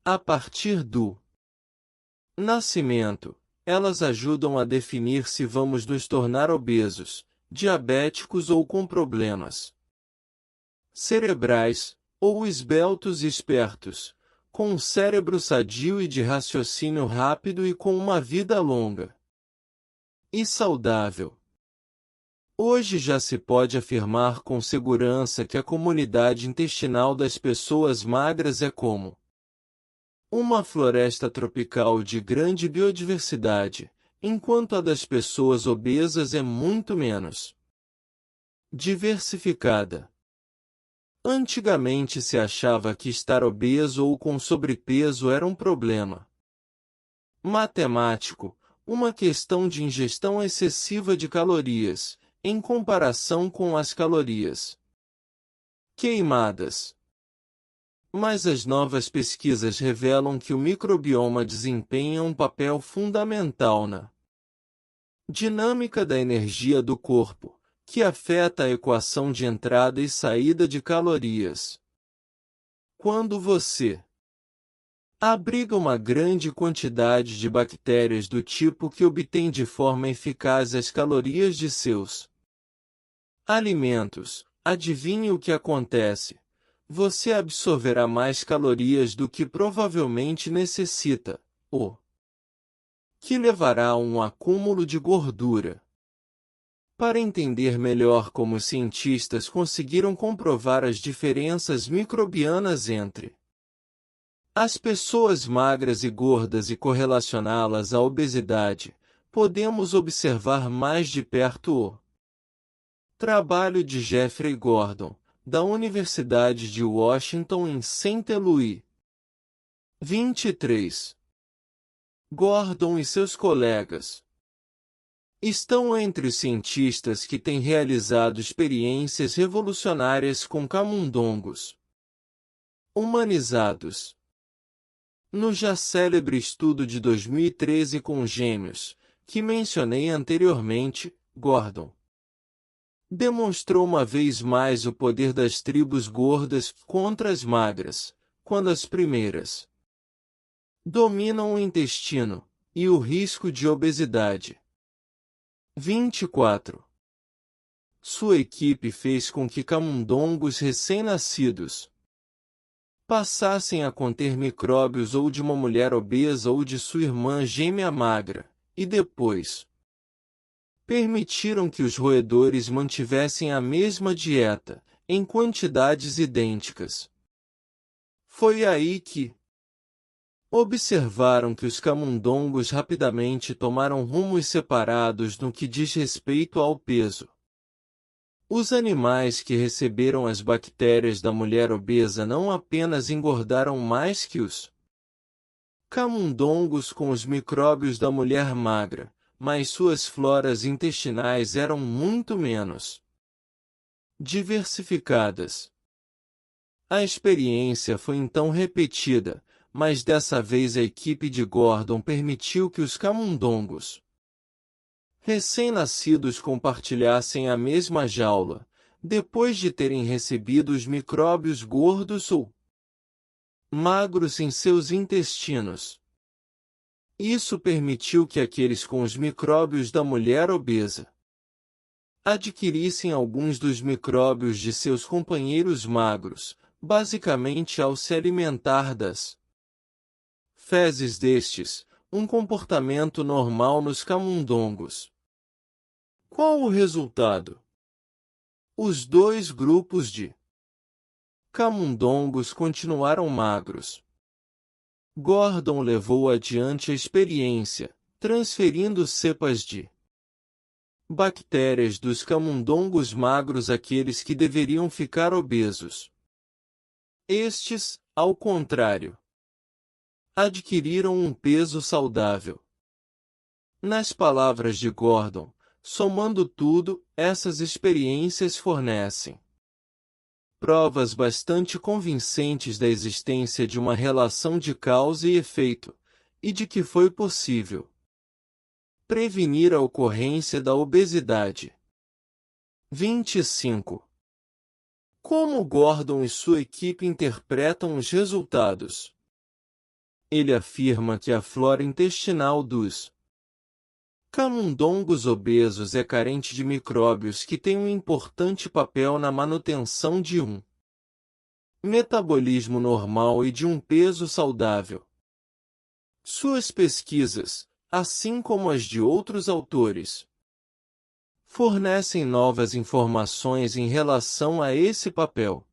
A partir do nascimento, elas ajudam a definir se vamos nos tornar obesos, diabéticos ou com problemas cerebrais, ou esbeltos e espertos, com um cérebro sadio e de raciocínio rápido e com uma vida longa e saudável. Hoje já se pode afirmar com segurança que a comunidade intestinal das pessoas magras é como uma floresta tropical de grande biodiversidade, enquanto a das pessoas obesas é muito menos diversificada. Antigamente se achava que estar obeso ou com sobrepeso era um problema matemático, uma questão de ingestão excessiva de calorias, em comparação com as calorias queimadas. Mas as novas pesquisas revelam que o microbioma desempenha um papel fundamental na dinâmica da energia do corpo, que afeta a equação de entrada e saída de calorias. Quando você abriga uma grande quantidade de bactérias do tipo que obtém de forma eficaz as calorias de seus alimentos, adivinhe o que acontece? Você absorverá mais calorias do que provavelmente necessita, o que levará a um acúmulo de gordura. Para entender melhor como os cientistas conseguiram comprovar as diferenças microbianas entre as pessoas magras e gordas e correlacioná-las à obesidade, podemos observar mais de perto o trabalho de Jeffrey Gordon, da Universidade de Washington em St. Louis. 23. Gordon e seus colegas estão entre os cientistas que têm realizado experiências revolucionárias com camundongos humanizados. No já célebre estudo de 2013 com gêmeos, que mencionei anteriormente, Gordon demonstrou uma vez mais o poder das tribos gordas contra as magras, quando as primeiras dominam o intestino, e o risco de obesidade. 24. Sua equipe fez com que camundongos recém-nascidos passassem a conter micróbios ou de uma mulher obesa ou de sua irmã gêmea magra, e depois permitiram que os roedores mantivessem a mesma dieta, em quantidades idênticas. Foi aí que observaram que os camundongos rapidamente tomaram rumos separados no que diz respeito ao peso. Os animais que receberam as bactérias da mulher obesa não apenas engordaram mais que os camundongos com os micróbios da mulher magra, mas suas floras intestinais eram muito menos diversificadas. A experiência foi então repetida, mas dessa vez a equipe de Gordon permitiu que os camundongos recém-nascidos compartilhassem a mesma jaula, depois de terem recebido os micróbios gordos ou magros em seus intestinos. Isso permitiu que aqueles com os micróbios da mulher obesa adquirissem alguns dos micróbios de seus companheiros magros, basicamente ao se alimentar das fezes destes, um comportamento normal nos camundongos. Qual o resultado? Os dois grupos de camundongos continuaram magros. Gordon levou adiante a experiência, transferindo cepas de bactérias dos camundongos magros àqueles que deveriam ficar obesos. Estes, ao contrário, adquiriram um peso saudável. Nas palavras de Gordon, somando tudo, essas experiências fornecem provas bastante convincentes da existência de uma relação de causa e efeito, e de que foi possível prevenir a ocorrência da obesidade. 25. Como Gordon e sua equipe interpretam os resultados? Ele afirma que a flora intestinal dos camundongos obesos é carente de micróbios que têm um importante papel na manutenção de um metabolismo normal e de um peso saudável. Suas pesquisas, assim como as de outros autores, fornecem novas informações em relação a esse papel.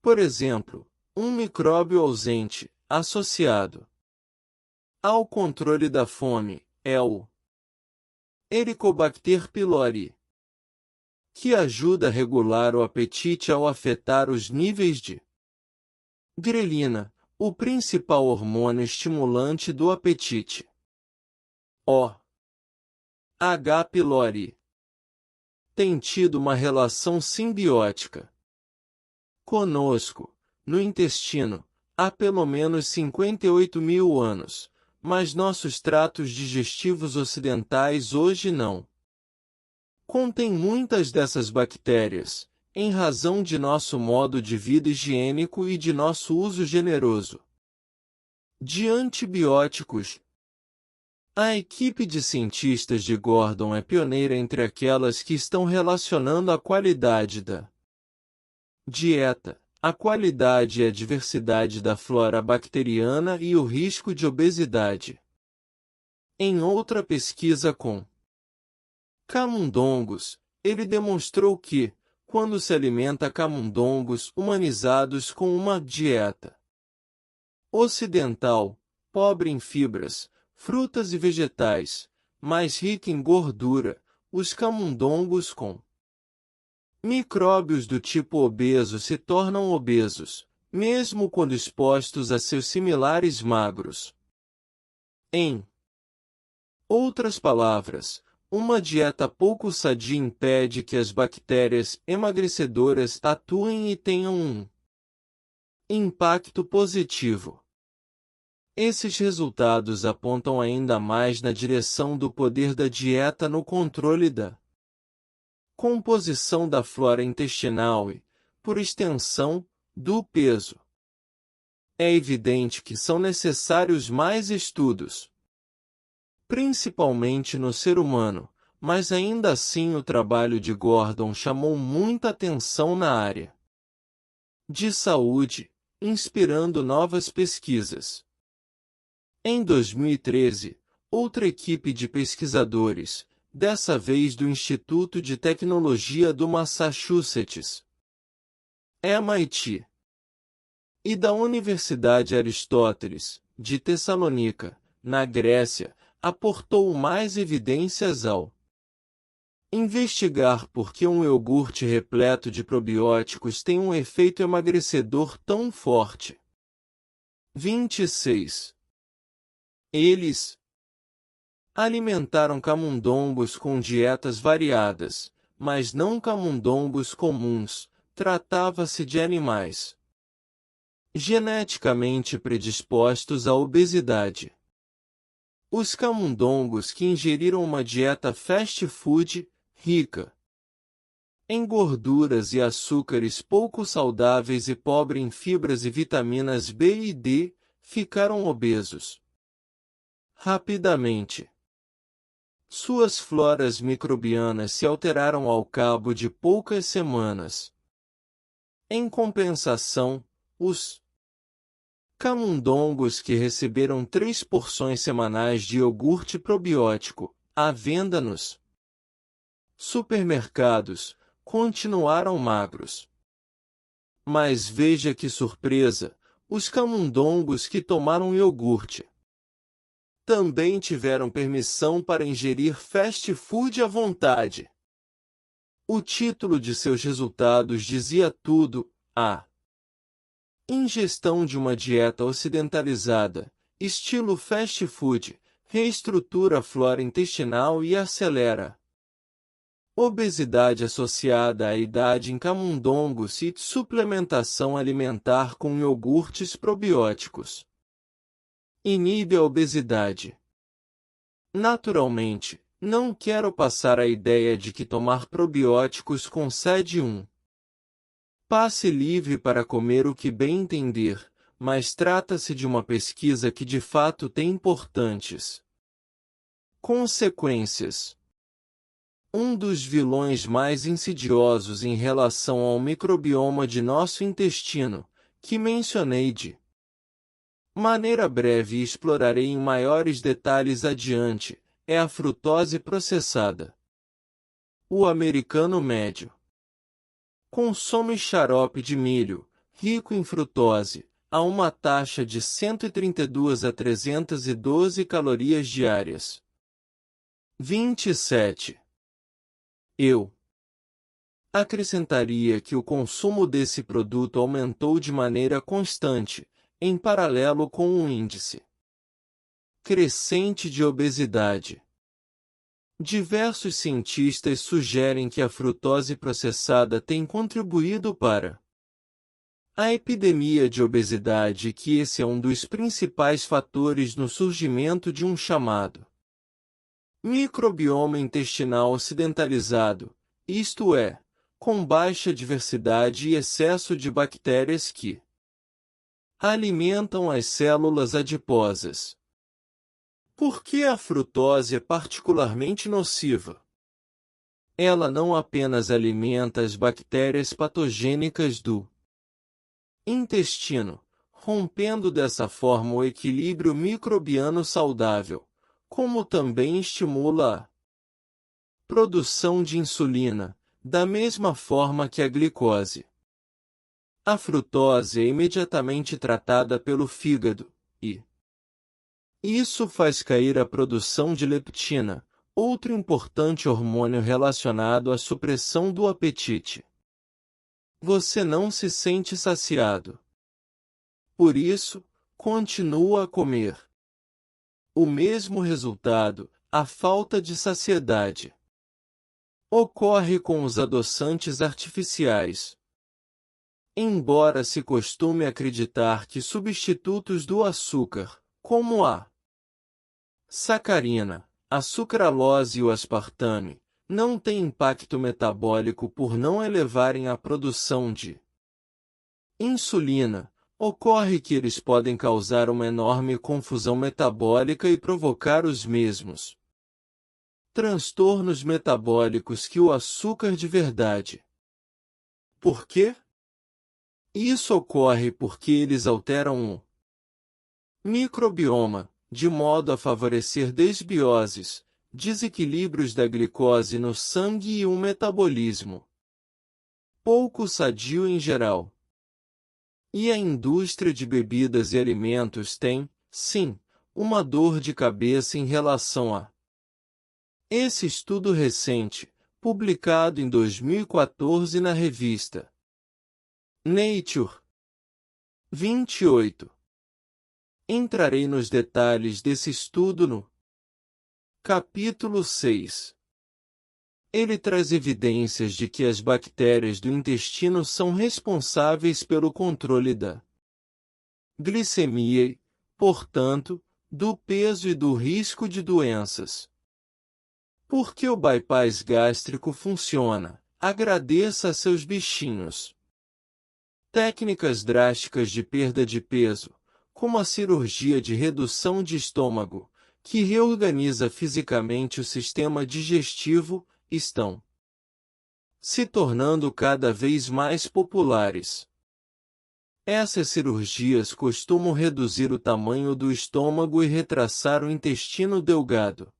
Por exemplo, um micróbio ausente, associado ao controle da fome, é o Helicobacter pylori, que ajuda a regular o apetite ao afetar os níveis de grelina, o principal hormônio estimulante do apetite. O H. pylori tem tido uma relação simbiótica conosco, no intestino, há pelo menos 58.000 anos, mas nossos tratos digestivos ocidentais hoje não contém muitas dessas bactérias, em razão de nosso modo de vida higiênico e de nosso uso generoso de antibióticos. A equipe de cientistas de Gordon é pioneira entre aquelas que estão relacionando a qualidade da dieta, a qualidade e a diversidade da flora bacteriana e o risco de obesidade. Em outra pesquisa com camundongos, ele demonstrou que, quando se alimenta camundongos humanizados com uma dieta ocidental, pobre em fibras, frutas e vegetais, mais rica em gordura, os camundongos com micróbios do tipo obeso se tornam obesos, mesmo quando expostos a seus similares magros. Em outras palavras, uma dieta pouco sadia impede que as bactérias emagrecedoras atuem e tenham um impacto positivo. Esses resultados apontam ainda mais na direção do poder da dieta no controle da composição da flora intestinal e, por extensão, do peso. É evidente que são necessários mais estudos, principalmente no ser humano, mas ainda assim o trabalho de Gordon chamou muita atenção na área de saúde, inspirando novas pesquisas. Em 2013, outra equipe de pesquisadores, dessa vez do Instituto de Tecnologia do Massachusetts, MIT, e da Universidade Aristóteles, de Tessalônica, na Grécia, aportou mais evidências ao investigar por que um iogurte repleto de probióticos tem um efeito emagrecedor tão forte. 26. Eles alimentaram camundongos com dietas variadas, mas não camundongos comuns. Tratava-se de animais geneticamente predispostos à obesidade. Os camundongos que ingeriram uma dieta fast food, rica em gorduras e açúcares pouco saudáveis e pobre em fibras e vitaminas B e D, ficaram obesos rapidamente. Suas floras microbianas se alteraram ao cabo de poucas semanas. Em compensação, os camundongos que receberam 3 porções semanais de iogurte probiótico, à venda nos supermercados, continuaram magros. Mas veja que surpresa, os camundongos que tomaram iogurte também tiveram permissão para ingerir fast food à vontade. O título de seus resultados dizia tudo: a ingestão de uma dieta ocidentalizada, estilo fast food, reestrutura a flora intestinal e acelera obesidade associada à idade em camundongos e suplementação alimentar com iogurtes probióticos inibe a obesidade. Naturalmente, não quero passar a ideia de que tomar probióticos concede um passe livre para comer o que bem entender, mas trata-se de uma pesquisa que de fato tem importantes consequências. Um dos vilões mais insidiosos em relação ao microbioma de nosso intestino, que mencionei de maneira breve e explorarei em maiores detalhes adiante, é a frutose processada. O americano médio consome xarope de milho, rico em frutose, a uma taxa de 132 a 312 calorias diárias. 27. Eu acrescentaria que o consumo desse produto aumentou de maneira constante, em paralelo com um índice crescente de obesidade. Diversos cientistas sugerem que a frutose processada tem contribuído para a epidemia de obesidade e que esse é um dos principais fatores no surgimento de um chamado Microbioma intestinal ocidentalizado, isto é, com baixa diversidade e excesso de bactérias que alimentam as células adiposas. Por que a frutose é particularmente nociva? Ela não apenas alimenta as bactérias patogênicas do intestino, rompendo dessa forma o equilíbrio microbiano saudável, como também estimula a produção de insulina, da mesma forma que a glicose. A frutose é imediatamente tratada pelo fígado, e isso faz cair a produção de leptina, outro importante hormônio relacionado à supressão do apetite. Você não se sente saciado. Por isso, continua a comer. O mesmo resultado, a falta de saciedade, ocorre com os adoçantes artificiais. Embora se costume acreditar que substitutos do açúcar, como a sacarina, a sucralose e o aspartame, não têm impacto metabólico por não elevarem a produção de insulina, ocorre que eles podem causar uma enorme confusão metabólica e provocar os mesmos transtornos metabólicos que o açúcar de verdade. Por quê? Isso ocorre porque eles alteram o microbioma, de modo a favorecer desbioses, desequilíbrios da glicose no sangue e um metabolismo pouco sadio em geral. E a indústria de bebidas e alimentos tem, sim, uma dor de cabeça em relação a esse estudo recente, publicado em 2014 na revista Nature. 28. Entrarei nos detalhes desse estudo no capítulo 6. Ele traz evidências de que as bactérias do intestino são responsáveis pelo controle da glicemia e, portanto, do peso e do risco de doenças. Por que o bypass gástrico funciona? Agradeça a seus bichinhos. Técnicas drásticas de perda de peso, como a cirurgia de redução de estômago, que reorganiza fisicamente o sistema digestivo, estão se tornando cada vez mais populares. Essas cirurgias costumam reduzir o tamanho do estômago e retraçar o intestino delgado.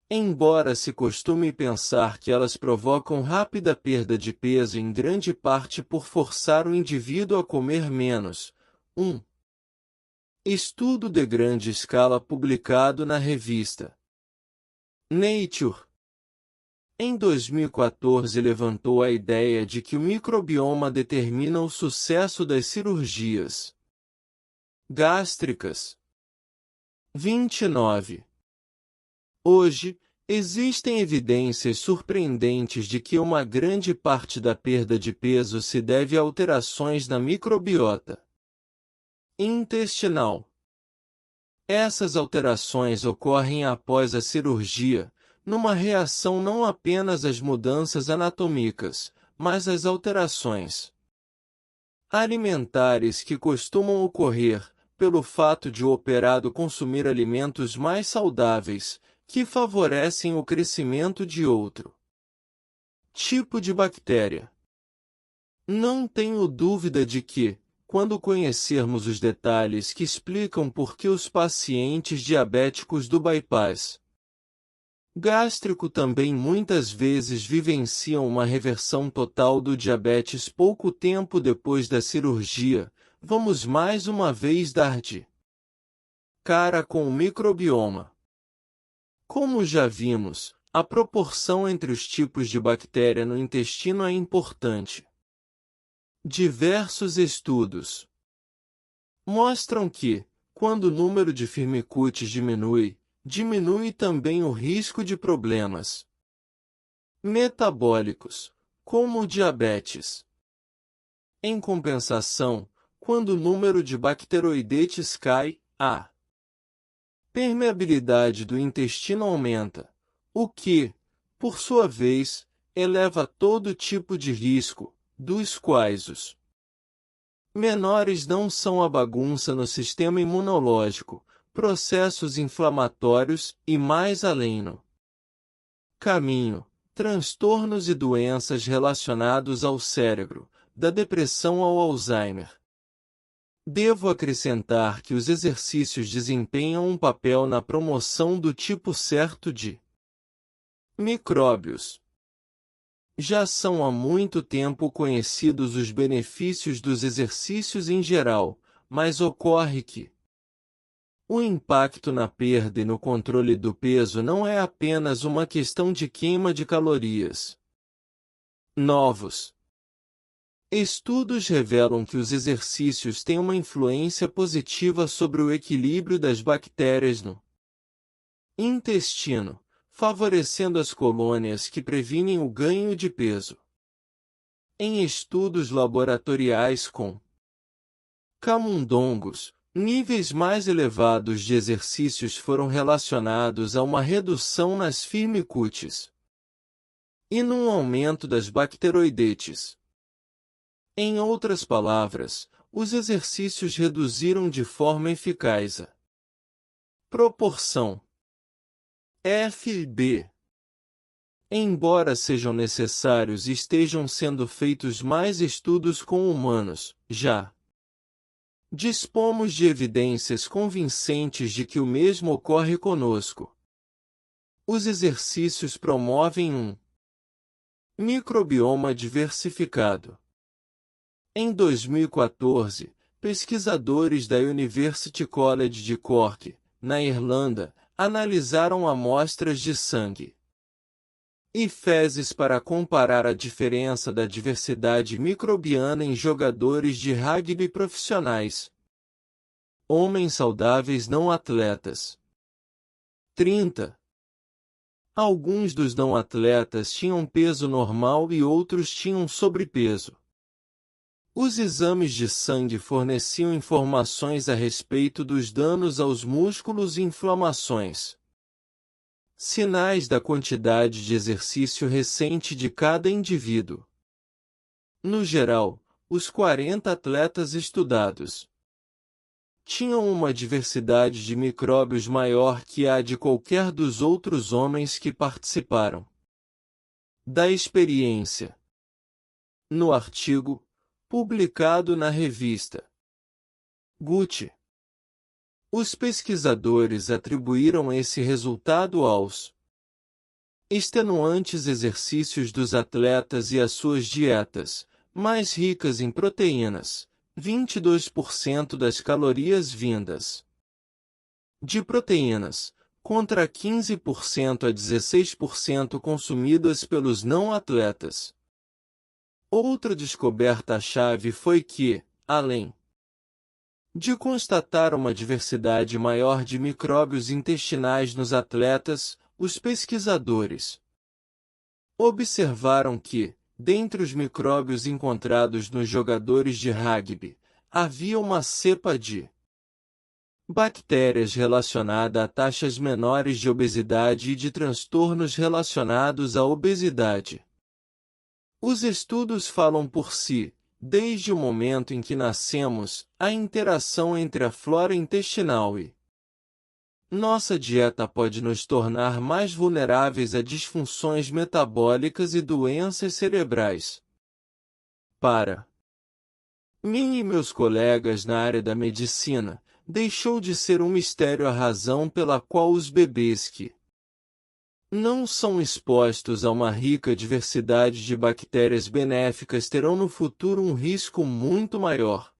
Embora se costume pensar que elas provocam rápida perda de peso em grande parte por forçar o indivíduo a comer menos, um estudo de grande escala publicado na revista Nature, em 2014 levantou a ideia de que o microbioma determina o sucesso das cirurgias gástricas. 29. Hoje, existem evidências surpreendentes de que uma grande parte da perda de peso se deve a alterações na microbiota intestinal. Essas alterações ocorrem após a cirurgia, numa reação não apenas às mudanças anatômicas, mas às alterações alimentares que costumam ocorrer, pelo fato de o operado consumir alimentos mais saudáveis, que favorecem o crescimento de outro tipo de bactéria. Não tenho dúvida de que, quando conhecermos os detalhes que explicam por que os pacientes diabéticos do bypass gástrico também muitas vezes vivenciam uma reversão total do diabetes pouco tempo depois da cirurgia, vamos mais uma vez dar de cara com o microbioma. Como já vimos, a proporção entre os tipos de bactéria no intestino é importante. Diversos estudos mostram que, quando o número de firmicutes diminui, diminui também o risco de problemas metabólicos, como o diabetes. Em compensação, quando o número de bacteroidetes cai, a permeabilidade do intestino aumenta, o que, por sua vez, eleva todo tipo de risco, dos quais os menores não são a bagunça no sistema imunológico, processos inflamatórios e mais além no caminho, transtornos e doenças relacionados ao cérebro, da depressão ao Alzheimer. Devo acrescentar que os exercícios desempenham um papel na promoção do tipo certo de micróbios. Já são há muito tempo conhecidos os benefícios dos exercícios em geral, mas ocorre que o impacto na perda e no controle do peso não é apenas uma questão de queima de calorias. Novos estudos revelam que os exercícios têm uma influência positiva sobre o equilíbrio das bactérias no intestino, favorecendo as colônias que previnem o ganho de peso. Em estudos laboratoriais com camundongos, níveis mais elevados de exercícios foram relacionados a uma redução nas firmicutes e num aumento das bacteroidetes. Em outras palavras, os exercícios reduziram de forma eficaz a proporção F/B. Embora sejam necessários e estejam sendo feitos mais estudos com humanos, já dispomos de evidências convincentes de que o mesmo ocorre conosco. Os exercícios promovem um microbioma diversificado. Em 2014, pesquisadores da University College de Cork, na Irlanda, analisaram amostras de sangue e fezes para comparar a diferença da diversidade microbiana em jogadores de rugby profissionais. Homens saudáveis não atletas. 30. Alguns dos não atletas tinham peso normal e outros tinham sobrepeso. Os exames de sangue forneciam informações a respeito dos danos aos músculos e inflamações. Sinais da quantidade de exercício recente de cada indivíduo. No geral, os 40 atletas estudados tinham uma diversidade de micróbios maior que a de qualquer dos outros homens que participaram da experiência. No artigo, publicado na revista Gut, os pesquisadores atribuíram esse resultado aos extenuantes exercícios dos atletas e às suas dietas, mais ricas em proteínas, 22% das calorias vindas de proteínas, contra 15% a 16% consumidas pelos não atletas. Outra descoberta-chave foi que, além de constatar uma diversidade maior de micróbios intestinais nos atletas, os pesquisadores observaram que, dentre os micróbios encontrados nos jogadores de rugby, havia uma cepa de bactérias relacionada a taxas menores de obesidade e de transtornos relacionados à obesidade. Os estudos falam por si. Desde o momento em que nascemos, a interação entre a flora intestinal e nossa dieta pode nos tornar mais vulneráveis a disfunções metabólicas e doenças cerebrais. Para mim e meus colegas na área da medicina, deixou de ser um mistério a razão pela qual os bebês que não são expostos a uma rica diversidade de bactérias benéficas terão no futuro um risco muito maior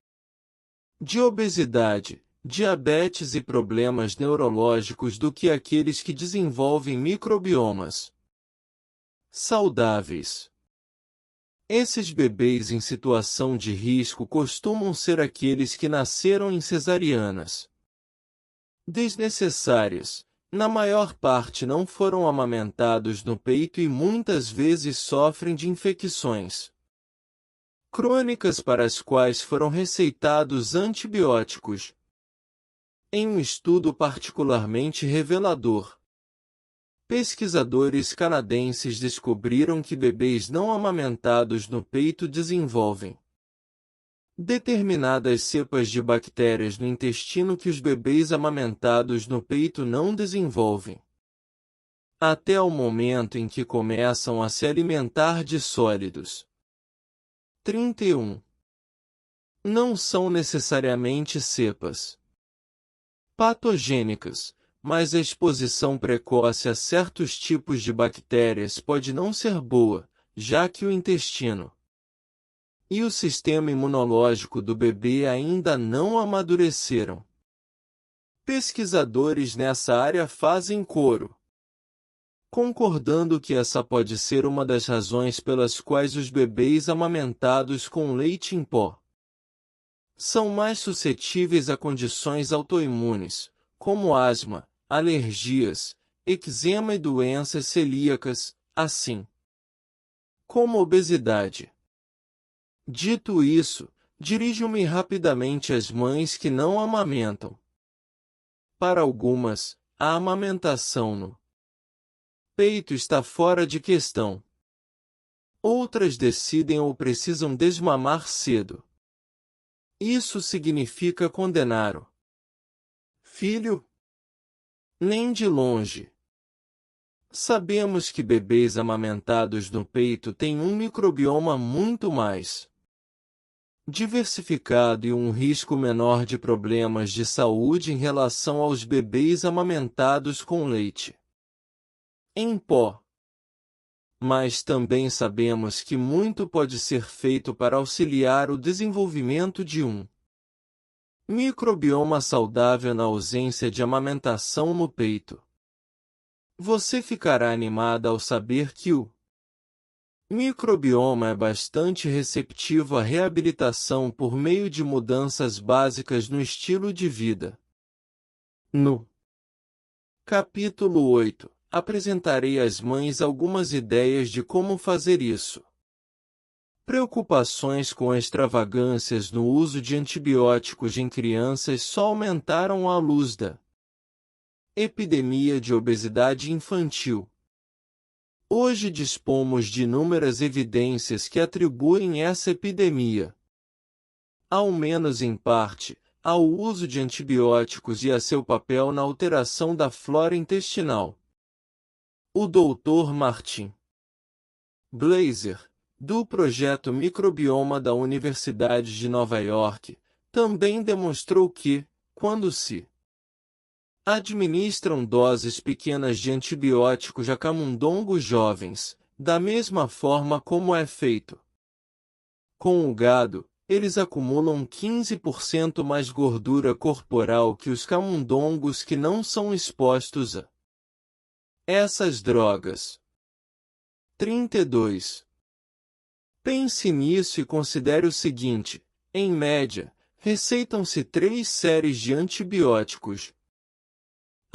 de obesidade, diabetes e problemas neurológicos do que aqueles que desenvolvem microbiomas saudáveis. Esses bebês em situação de risco costumam ser aqueles que nasceram em cesarianas desnecessárias. Na maior parte não foram amamentados no peito e muitas vezes sofrem de infecções crônicas para as quais foram receitados antibióticos. Em um estudo particularmente revelador, pesquisadores canadenses descobriram que bebês não amamentados no peito desenvolvem determinadas cepas de bactérias no intestino que os bebês amamentados no peito não desenvolvem, até o momento em que começam a se alimentar de sólidos. 31. Não são necessariamente cepas patogênicas, mas a exposição precoce a certos tipos de bactérias pode não ser boa, já que o intestino e o sistema imunológico do bebê ainda não amadureceram. Pesquisadores nessa área fazem coro, concordando que essa pode ser uma das razões pelas quais os bebês amamentados com leite em pó são mais suscetíveis a condições autoimunes, como asma, alergias, eczema e doenças celíacas, assim como obesidade. Dito isso, dirijo-me rapidamente às mães que não amamentam. Para algumas, a amamentação no peito está fora de questão. Outras decidem ou precisam desmamar cedo. Isso significa condenar o filho? Nem de longe. Sabemos que bebês amamentados no peito têm um microbioma muito mais diversificado e um risco menor de problemas de saúde em relação aos bebês amamentados com leite em pó. Mas também sabemos que muito pode ser feito para auxiliar o desenvolvimento de um microbioma saudável na ausência de amamentação no peito. Você ficará animada ao saber que o microbioma é bastante receptivo à reabilitação por meio de mudanças básicas no estilo de vida. No capítulo 8, apresentarei às mães algumas ideias de como fazer isso. Preocupações com extravagâncias no uso de antibióticos em crianças só aumentaram à luz da epidemia de obesidade infantil. Hoje dispomos de inúmeras evidências que atribuem essa epidemia, ao menos em parte, ao uso de antibióticos e a seu papel na alteração da flora intestinal. O Dr. Martin Blaser, do Projeto Microbioma da Universidade de Nova York, também demonstrou que, quando se administram doses pequenas de antibióticos a camundongos jovens, da mesma forma como é feito com o gado, eles acumulam 15% mais gordura corporal que os camundongos que não são expostos a essas drogas. 32. Pense nisso e considere o seguinte: em média, receitam-se 3 séries de antibióticos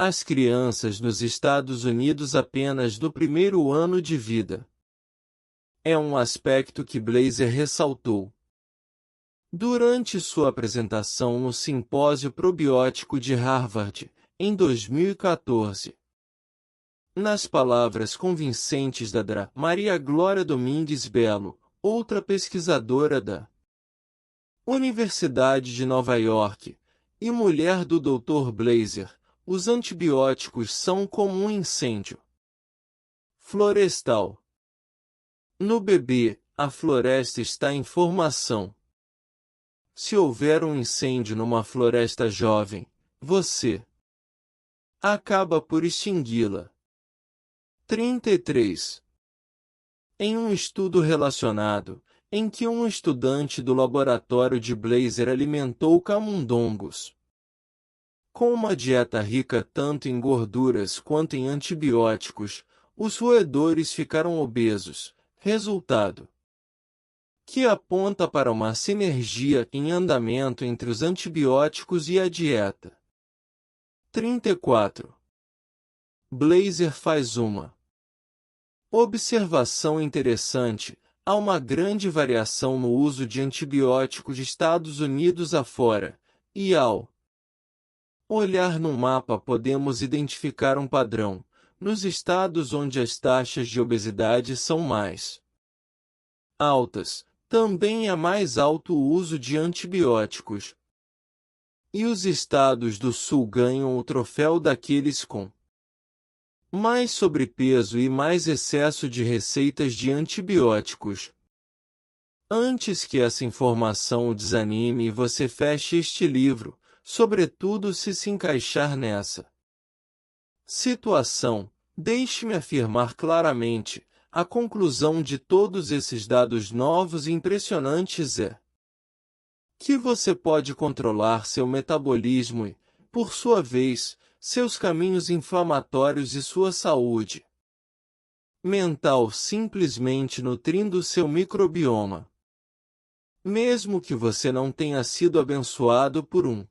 às crianças nos Estados Unidos apenas no primeiro ano de vida. É um aspecto que Blaser ressaltou durante sua apresentação no Simpósio Probiótico de Harvard, em 2014. Nas palavras convincentes da Dra. Maria Glória Domingues Belo, outra pesquisadora da Universidade de Nova York, e mulher do Dr. Blaser, os antibióticos são como um incêndio florestal. No bebê, a floresta está em formação. Se houver um incêndio numa floresta jovem, você acaba por extingui-la. 33. Em um estudo relacionado, em que um estudante do laboratório de Blaser alimentou camundongos com uma dieta rica tanto em gorduras quanto em antibióticos, os roedores ficaram obesos, resultado que aponta para uma sinergia em andamento entre os antibióticos e a dieta. 34. Blaser faz uma observação interessante: há uma grande variação no uso de antibióticos de Estados Unidos afora, e ao olhar no mapa podemos identificar um padrão. Nos estados onde as taxas de obesidade são mais altas, também é mais alto o uso de antibióticos. E os estados do sul ganham o troféu daqueles com mais sobrepeso e mais excesso de receitas de antibióticos. Antes que essa informação o desanime e você feche este livro, sobretudo se encaixar nessa situação, deixe-me afirmar claramente, a conclusão de todos esses dados novos e impressionantes é que você pode controlar seu metabolismo e, por sua vez, seus caminhos inflamatórios e sua saúde mental simplesmente nutrindo seu microbioma. Mesmo que você não tenha sido abençoado por um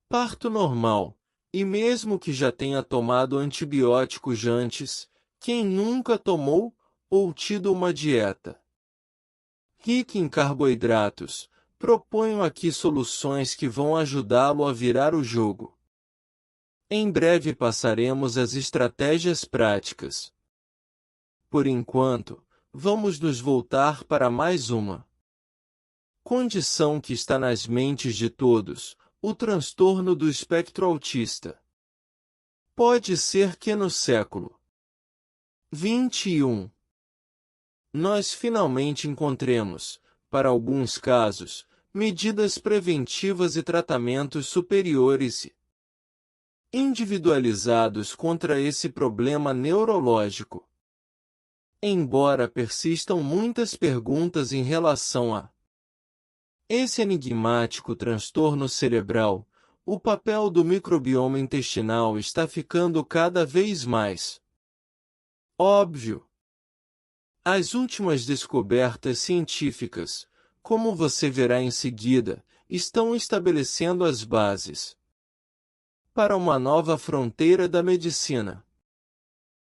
parto normal, e mesmo que já tenha tomado antibióticos antes, quem nunca tomou ou tido uma dieta rica em carboidratos, proponho aqui soluções que vão ajudá-lo a virar o jogo. Em breve passaremos às estratégias práticas. Por enquanto, vamos nos voltar para mais uma condição que está nas mentes de todos, o transtorno do espectro autista. Pode ser que no século XXI, nós finalmente encontremos, para alguns casos, medidas preventivas e tratamentos superiores e individualizados contra esse problema neurológico. Embora persistam muitas perguntas em relação a esse enigmático transtorno cerebral, o papel do microbioma intestinal está ficando cada vez mais óbvio. As últimas descobertas científicas, como você verá em seguida, estão estabelecendo as bases para uma nova fronteira da medicina.